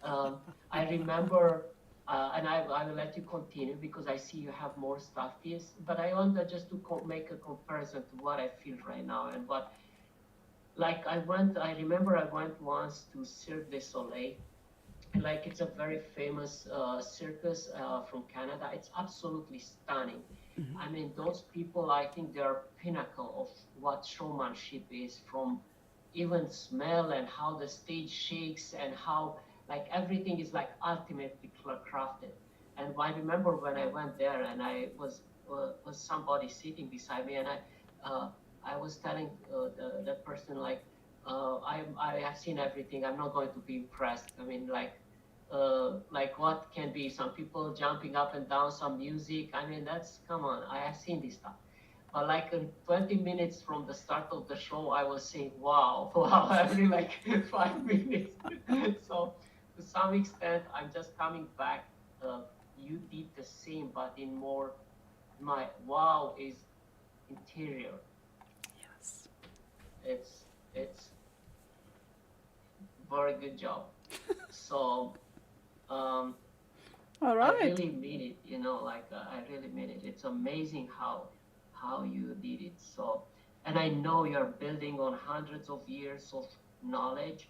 I remember, and I will let you continue, because I see you have more stuff. Yes, but I want just to make a comparison to what I feel right now, and what, like, I remember I went once to Cirque du Soleil. Like, it's a very famous circus from Canada. It's absolutely stunning. I mean, those people, I think they're pinnacle of what showmanship is, from even smell and how the stage shakes, and how, like, everything is like ultimately crafted. And I remember when I went there, and I was somebody sitting beside me, and I was telling that person, like, I have seen everything. I'm not going to be impressed. I mean, like what can be some people jumping up and down, some music. I mean, that's, come on. I have seen this stuff. But like in 20 minutes from the start of the show, I was saying, wow, wow, every like 5 minutes. So to some extent, I'm just coming back. You did the same, but in more, my wow is interior. Yes. It's very good job. So um, All I right. really mean it, like I really mean it. It's amazing how you did it. So, and I know you're building on hundreds of years of knowledge,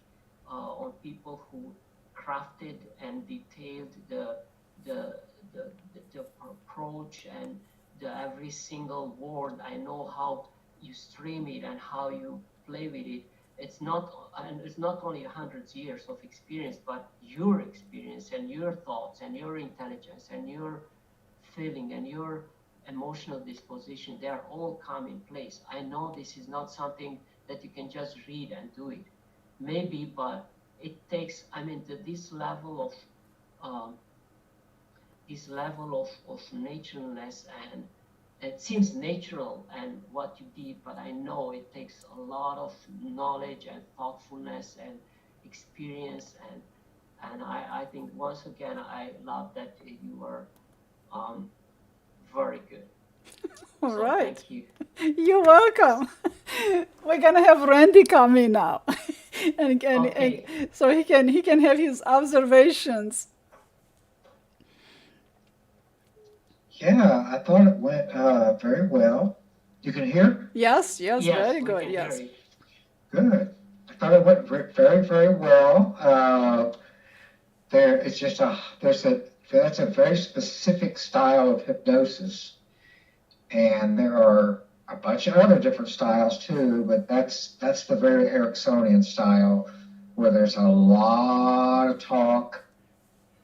on people who crafted and detailed the the approach, and the every single word. I know how you stream it and how you play with it. It's not only hundreds years of experience, but your experience and your thoughts and your intelligence and your feeling and your emotional disposition. They are all come in place. I know this is not something that you can just read and do it, maybe, but it takes, I mean, this level of um, naturalness, and it seems natural and what you did, but I know it takes a lot of knowledge and thoughtfulness and experience, and I think, once again, I love that you were um, very good. All So right. thank you. You're welcome. We're gonna have Randy come in now, and Okay. so he can have his observations. Yeah, I thought it went very well. You can hear? Yes, yes, Yes, very we good. can hear Yes. you. Good. I thought it went very, very well. It's just that's a very specific style of hypnosis, and there are a bunch of other different styles too, but that's the very Ericksonian style, where there's a lot of talk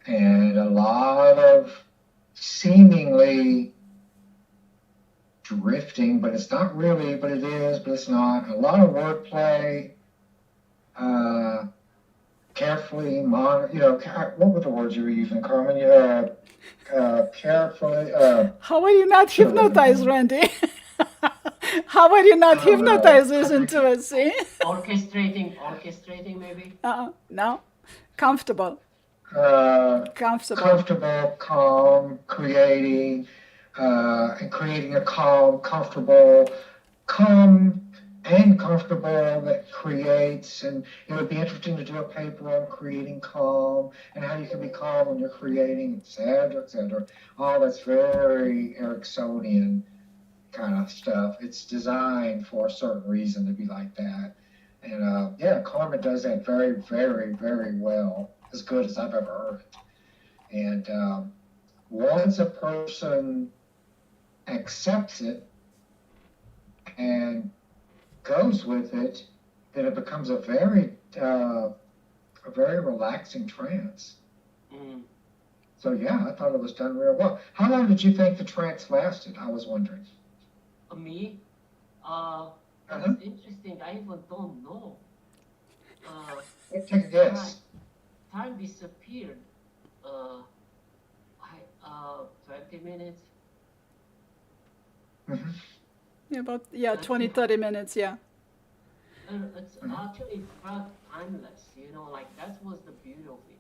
and a lot of seemingly drifting, but it's not really, but it is, but it's not. A lot of wordplay, uh, carefully what were the words you were using, Carmen? Carefully, How are you not should have written them hypnotized, down. Randy? How are you not I don't know. hypnotized into it? See? Orchestrating maybe. No, comfortable, Uh, comfortable. Comfortable, calm, and creating a calm and comfortable that creates, and it would be interesting to do a paper on creating calm and how you can be calm when you're creating, et cetera, et cetera. All that's very Ericksonian kind of stuff. It's designed for a certain reason to be like that. And yeah, Karma does that very, very, very well, as good as I've ever heard it. And once a person accepts it and goes with it, then it becomes a very relaxing trance. Mm. So yeah, I thought it was done real well. How long did you think the trance lasted? I was wondering. Me? Uh-huh. That's interesting. I even don't know. Uh, Take a guess. Time disappeared. 20 minutes. Mm-hmm. Yeah, about 20, 30 minutes. Yeah. And it's actually felt timeless, like that was the beauty of it.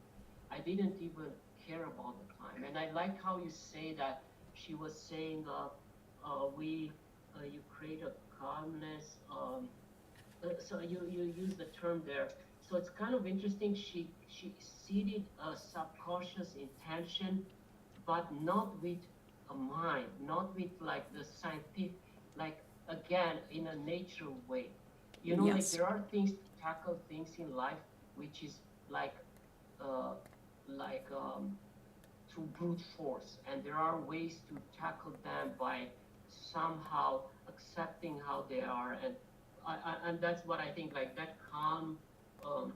I didn't even care about the time. And I like how you say that she was saying, you create a calmness. So you use the term there. So it's kind of interesting. She seeded a subconscious intention, but not with a mind, not with like the scientific, like again in a natural way. Like Yes. there are things to tackle things in life, which is like, uh, like through brute force, and there are ways to tackle them by somehow accepting how they are, and that's what I think. Like that calm, um,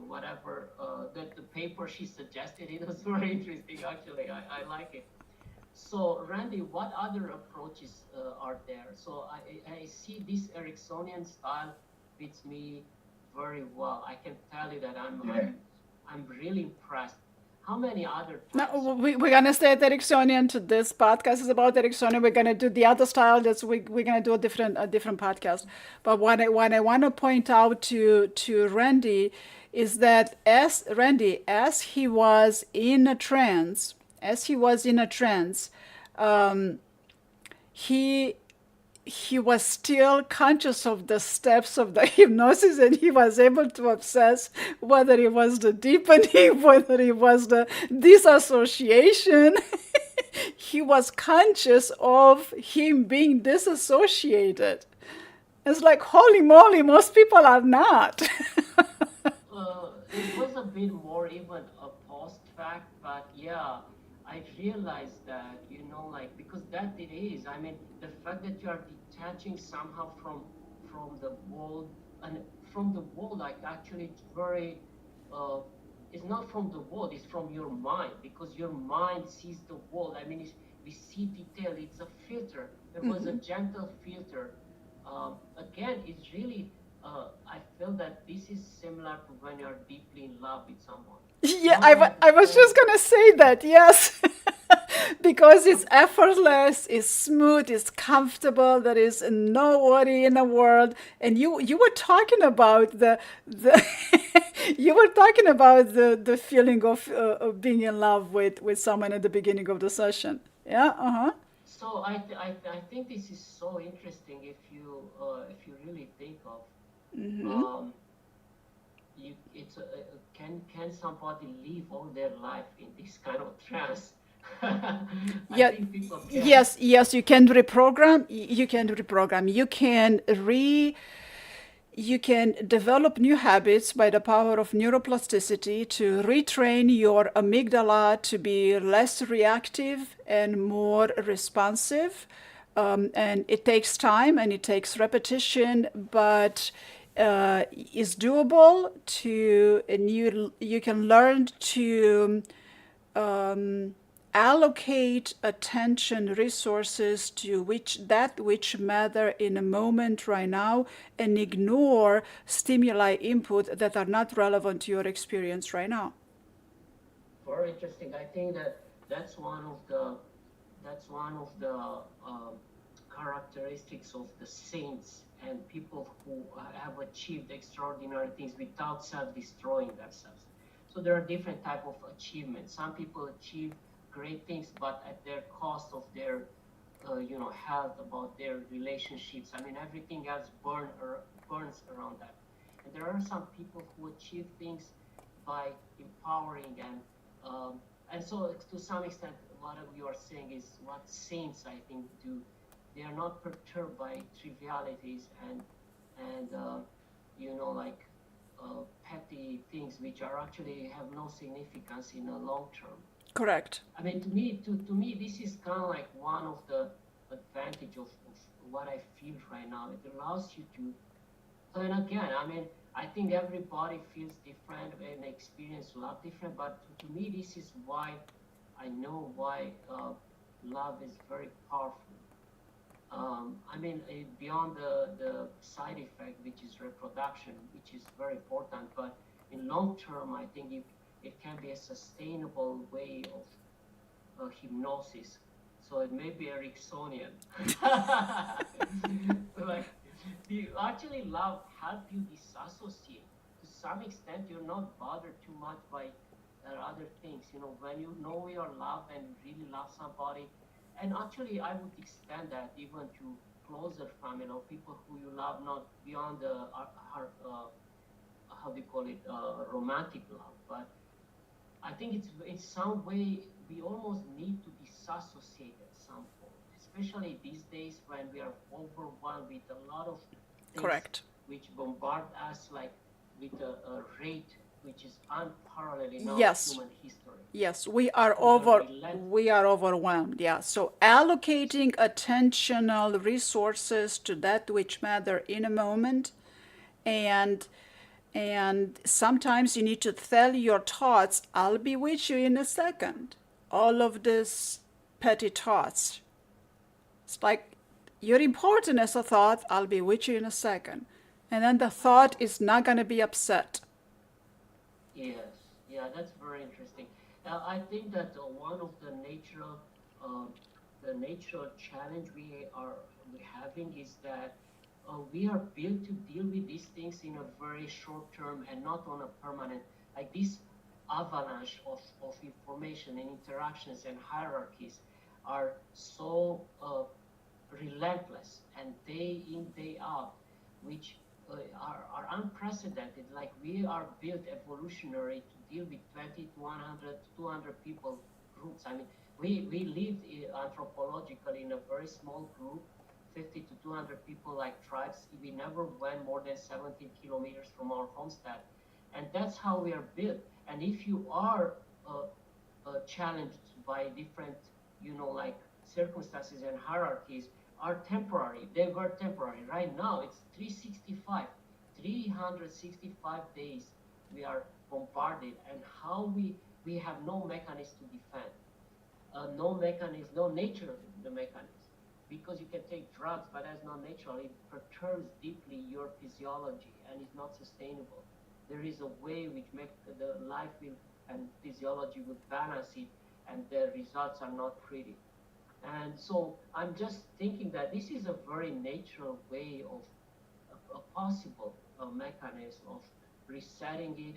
whatever that the paper she suggested, it was very interesting. Actually, I like it. So, Randy, what other approaches are there? So, I see this Ericksonian style fits me very well. I can tell you that I'm really impressed. How many other No, types? we're gonna stay at Ericksonian. To this podcast is about Ericksonian. We're gonna do the other style. We're gonna do a different podcast. But what I want to point out to Randy is that as he was in a trance, he he was still conscious of the steps of the hypnosis, and he was able to assess whether it was the deepening, whether it was the disassociation. He was conscious of him being disassociated. It's like, holy moly, most people are not. It was a bit more even a post fact, but yeah, I realized that, like because that it is. I mean, the fact that you are detaching somehow from the world, and from the world, like actually it's very, uh, it's not from the world, it's from your mind, because your mind sees the world. I mean, we see detail. It's a filter. There was a gentle filter. Again, it's really. I feel that this is similar to when you're deeply in love with someone. Yeah, Not I was just necessarily. gonna say that, yes. Because it's effortless, it's smooth, it's comfortable, there is no worry in the world. And you were talking about the you were talking about the feeling of being in love with someone at the beginning of the session. Yeah, uh-huh. So I think this is so interesting if you really think of, um, can somebody live all their life in this kind of trance? I Yeah, think people can. yes, you can reprogram. You can reprogram. You can develop new habits by the power of neuroplasticity to retrain your amygdala to be less reactive and more responsive. And it takes time and it takes repetition, but it's doable. And you can learn to um, allocate attention resources to which matter in a moment right now, and ignore stimuli input that are not relevant to your experience right now. Very interesting. I think that's one of the characteristics of the saints and people who have achieved extraordinary things without self-destroying themselves. So there are different type of achievements. Some people achieve great things, but at their cost of their, health, about their relationships. I mean, everything else burns around that. And there are some people who achieve things by empowering and so to some extent, what you are saying is what saints, I think, do. They are not perturbed by trivialities and like petty things which are actually have no significance in the long term. Correct. I mean, to me, this is kind of like one of the advantage of what I feel right now. It allows you to, and again, I mean, I think everybody feels different and experience love different, but to me, this is why I know why love is very powerful. I mean, beyond the side effect, which is reproduction, which is very important, but in long term, I think it can be a sustainable way of hypnosis. So it may be Ericksonian. Like, actually love help you disassociate. To some extent, you're not bothered too much by other things. You know, when you know you're loved and really love somebody, and actually, I would extend that even to closer family or people who you love, not beyond the how do you call it, romantic love. But I think it's in some way we almost need to disassociate at some point, especially these days when we are overwhelmed with a lot of things Correct. which bombard us like with a rate which is unparalleled in our Yes. human history. Yes, we are overwhelmed. Yeah. So allocating attentional resources to that which matter in a moment, and sometimes you need to tell your thoughts, I'll be with you in a second. All of these petty thoughts. It's like you're important as a thought, I'll be with you in a second. And then the thought is not going to be upset. Yes, yeah, that's very interesting. I think that one of uh, the natural challenge we having is that we are built to deal with these things in a very short term and not on a permanent, like this avalanche of information and interactions and hierarchies are so relentless and day in, day out, which are unprecedented. Like we are built evolutionary to deal with 20 to 100, 200 people groups. I mean, we lived anthropologically in a very small group, 50 to 200 people like tribes. We never went more than 17 kilometers from our homestead. And that's how we are built. And if you are challenged by different, like circumstances and hierarchies, are temporary. They were temporary. Right now, it's 365 days we are bombarded, and how we have no mechanism to defend, no mechanism, no nature of the mechanism, because you can take drugs, but that's not natural. It perturbs deeply your physiology, and it's not sustainable. There is a way which make the life will and physiology would balance it, and the results are not pretty. And so I'm just thinking that this is a very natural way of a possible mechanism of resetting it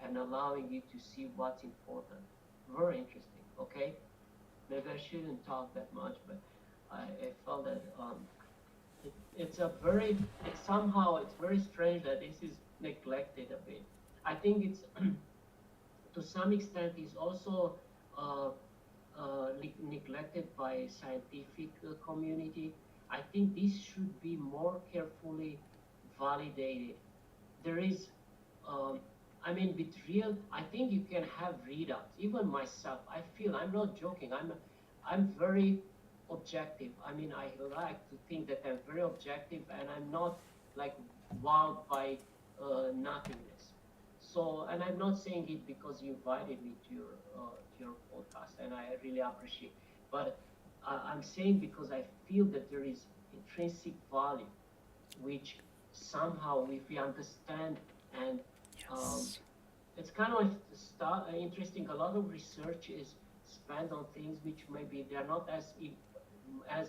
and allowing you to see what's important. Very interesting. Okay, maybe I shouldn't talk that much, but I felt that it's somehow it's very strange that this is neglected a bit. I think it's to some extent is also uh, neglected by scientific community. I think this should be more carefully validated. There is, I mean, with real, I think you can have readouts. Even myself, I feel I'm not joking. I'm very objective. I mean, I like to think that I'm very objective, and I'm not like wowed by nothingness. So, and I'm not saying it because you invited me to your podcast, and I really appreciate. But I'm saying because I feel that there is intrinsic value, which somehow, if we understand, and um, Yes. it's kind of interesting. A lot of research is spent on things which maybe they are not as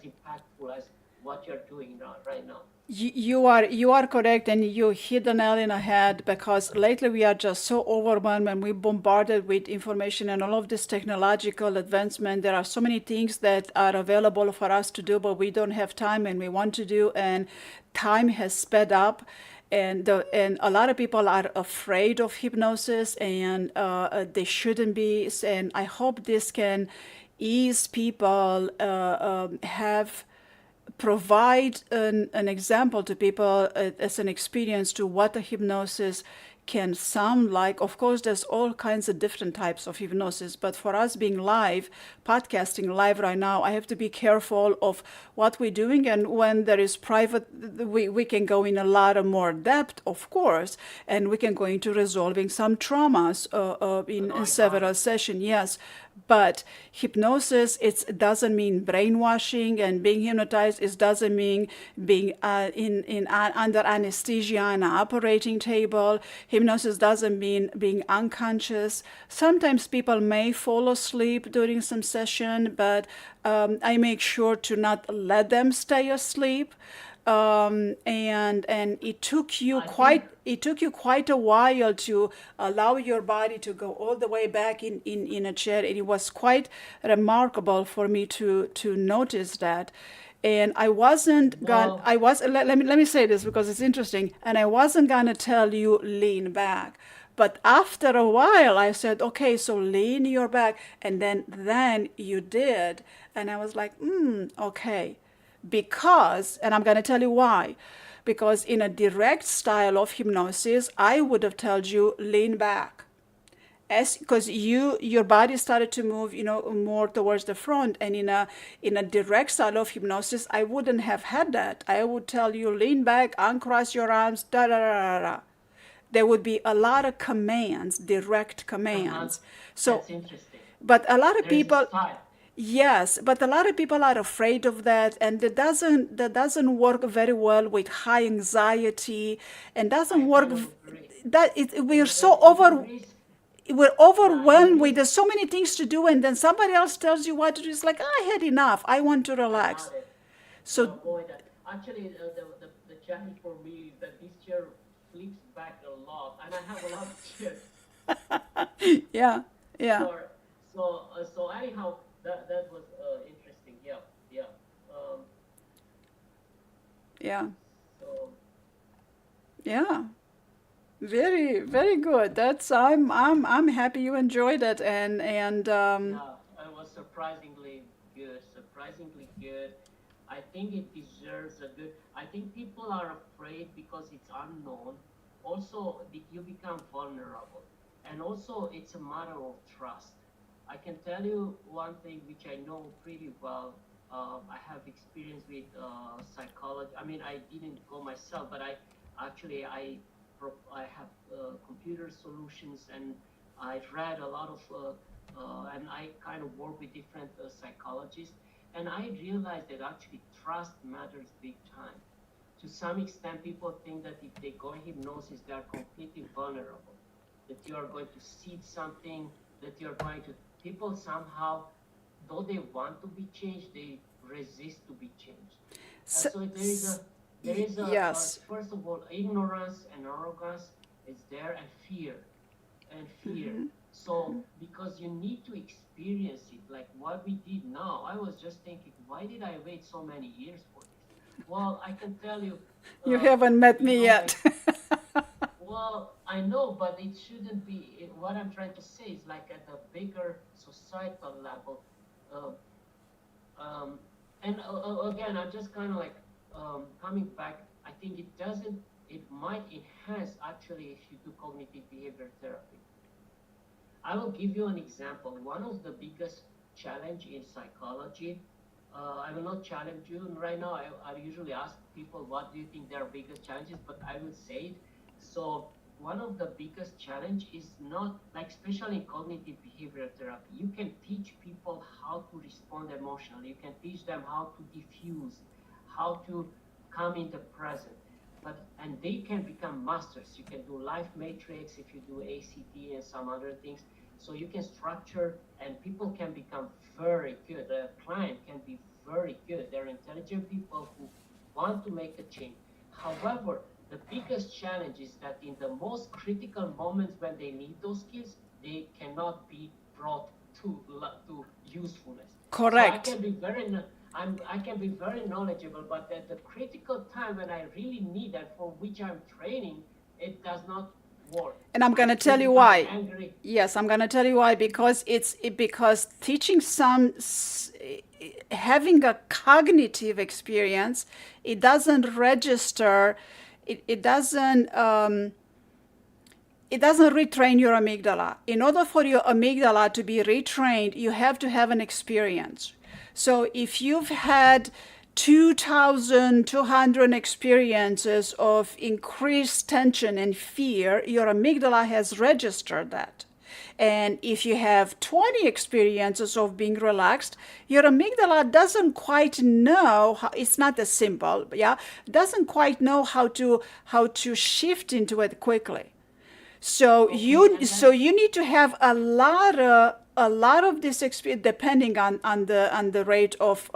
impactful as what you're doing right now. You are correct, and you hit the nail in the head, because lately we are just so overwhelmed and we bombarded with information and all of this technological advancement. There are so many things that are available for us to do, but we don't have time and we want to do, and time has sped up. And a lot of people are afraid of hypnosis, and they shouldn't be. And I hope this can ease people, have provide an example to people, as an experience to what a hypnosis can sound like. Of course, there's all kinds of different types of hypnosis, but for us being live, podcasting live right now, I have to be careful of what we're doing. And when there is private, we can go in a lot of more depth, of course, and we can go into resolving some traumas in several sessions, yes. But hypnosis, it doesn't mean brainwashing, and being hypnotized, it doesn't mean being under anesthesia on an operating table. Hypnosis doesn't mean being unconscious. Sometimes people may fall asleep during some session, but I make sure to not let them stay asleep. And it took you quite a while to allow your body to go all the way back in a chair. And it was quite remarkable for me to notice that. And I wasn't gonna, Well, I was, let me say this because it's interesting. And I wasn't gonna tell you lean back. But after a while, I said, okay, so lean your back. And then you did. And I was like, okay. Because, and I'm going to tell you why. Because in a direct style of hypnosis, I would have told you lean back, as because your body started to move, more towards the front. And in a direct style of hypnosis, I wouldn't have had that. I would tell you lean back, uncross your arms, da da da da da. There would be a lot of commands, direct uh-huh. commands. So, That's interesting. but a lot of There is a people, style. yes, but a lot of people are afraid of that, and that doesn't work very well with high anxiety, and I doesn't work. kind of agree. That it we're It, so it increase, we're yeah, it overwhelmed with, increase. there's so many things to do, and then somebody else tells you what to do. It's like, I had enough. I want to I relax. got it. To So avoid that. Actually, the challenge for me is that this chair flips back a lot, and I have a lot of chairs. yeah, yeah, So, so anyhow, that was interesting. Yeah, yeah. Um, yeah, so yeah. Very, very good. I'm happy you enjoyed it, and yeah, it was surprisingly good. Surprisingly good. I think it deserves a good. I think people are afraid because it's unknown. Also, you become vulnerable, and also it's a matter of trust. I can tell you one thing which I know pretty well. I have experience with psychology. I mean, I didn't go myself, but I have computer solutions, and I read a lot of and I kind of work with different psychologists, and I realized that actually trust matters big time. To some extent, people think that if they go in hypnosis, they are completely vulnerable, that you are going to see something, that you're going to, people somehow, though they want to be changed, they resist to be changed. And so, so yes. first of all, ignorance and arrogance is there, and fear. So, because you need to experience it, like what we did now, I was just thinking, why did I wait so many years for this? Well, I can tell you, You uh, haven't met me like, yet. well, I know, but it shouldn't be. What I'm trying to say is like at a bigger societal level. Uh, um, and again, I'm just kind of like coming back. I think it doesn't, it might enhance actually if you do cognitive behavior therapy. I will give you an example. One of the biggest challenge in psychology, I will not challenge you right now. I usually ask people, what do you think their biggest challenges? But I will say it. So one of the biggest challenge is not like, especially in cognitive behavioral therapy, you can teach people how to respond emotionally. You can teach them how to diffuse, how to come in the present. But and they can become masters. You can do life matrix if you do ACT and some other things. So you can structure, and people can become very good. A client can be very good. They're intelligent people who want to make a change. However, the biggest challenge is that in the most critical moments when they need those skills, they cannot be brought to usefulness. Correct. So I can be very knowledgeable, but at the critical time when I really need that for which I'm training, it does not work. And I'm going to tell you I'm why. angry. Yes, I'm going to tell you why, because because teaching having a cognitive experience, it doesn't register, it doesn't retrain your amygdala. In order for your amygdala to be retrained, you have to have an experience. So if you've had 2,200 experiences of increased tension and fear, your amygdala has registered that. And if you have 20 experiences of being relaxed, your amygdala doesn't quite know how, it's not as simple, yeah, doesn't quite know how to shift into it quickly. So you need to have a lot of this experience, depending on the rate of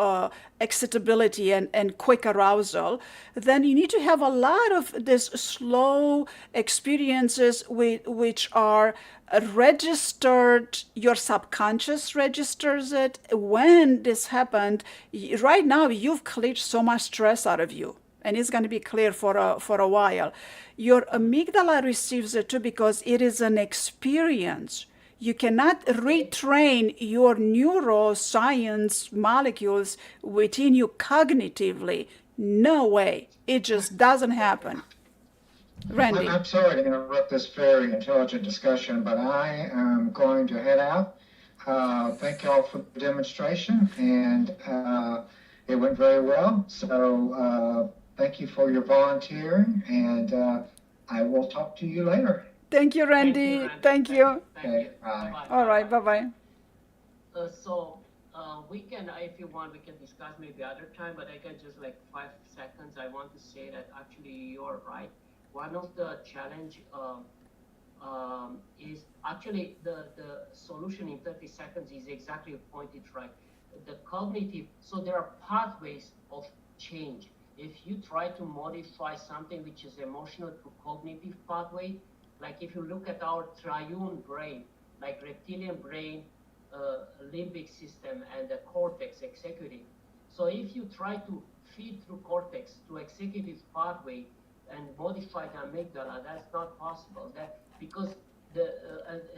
excitability and quick arousal. Then you need to have a lot of this slow experiences which are registered. Your subconscious registers it. When this happened, right now you've cleared so much stress out of you, and it's going to be clear for a while. Your amygdala receives it too because it is an experience. You cannot retrain your neuroscience molecules within you cognitively. No way. It just doesn't happen. Randy. I'm sorry to interrupt this very intelligent discussion, but I am going to head out. Thank you all for the demonstration, and it went very well. So thank you for your volunteering, and I will talk to you later. Thank you, Randy. Thank you. Okay, bye. All right, bye-bye. So we can, if you want, we can discuss maybe other time, but I can just like 5 seconds. I want to say that actually you're right. One of the challenge is actually the solution in 30 seconds is exactly pointed right. The cognitive, so there are pathways of change. If you try to modify something which is emotional to cognitive pathway, like if you look at our triune brain, like reptilian brain, limbic system, and the cortex, executive. So if you try to feed through cortex to executive pathway and modify the amygdala, that's not possible. That because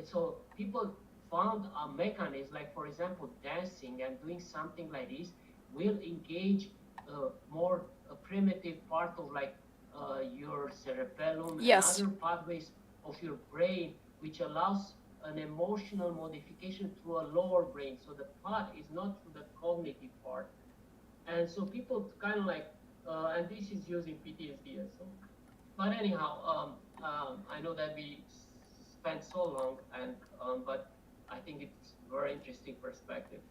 so people found a mechanism, like for example, dancing and doing something like this will engage more primitive part of like your cerebellum Yes. and other pathways of your brain, which allows an emotional modification through a lower brain. So the part is not through the cognitive part. And so people kind of like, and this is using PTSD and so. But anyhow, I know that we spent so long, and but I think it's very interesting perspective.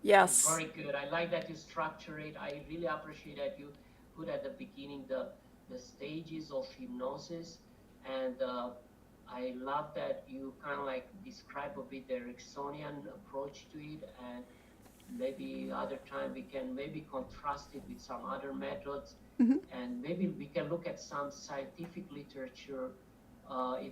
Yes. Very good. I like that you structure it. I really appreciate that you put at the beginning the stages of hypnosis, and I love that you kind of like describe a bit the Ericksonian approach to it, and maybe other time we can maybe contrast it with some other methods, and maybe we can look at some scientific literature if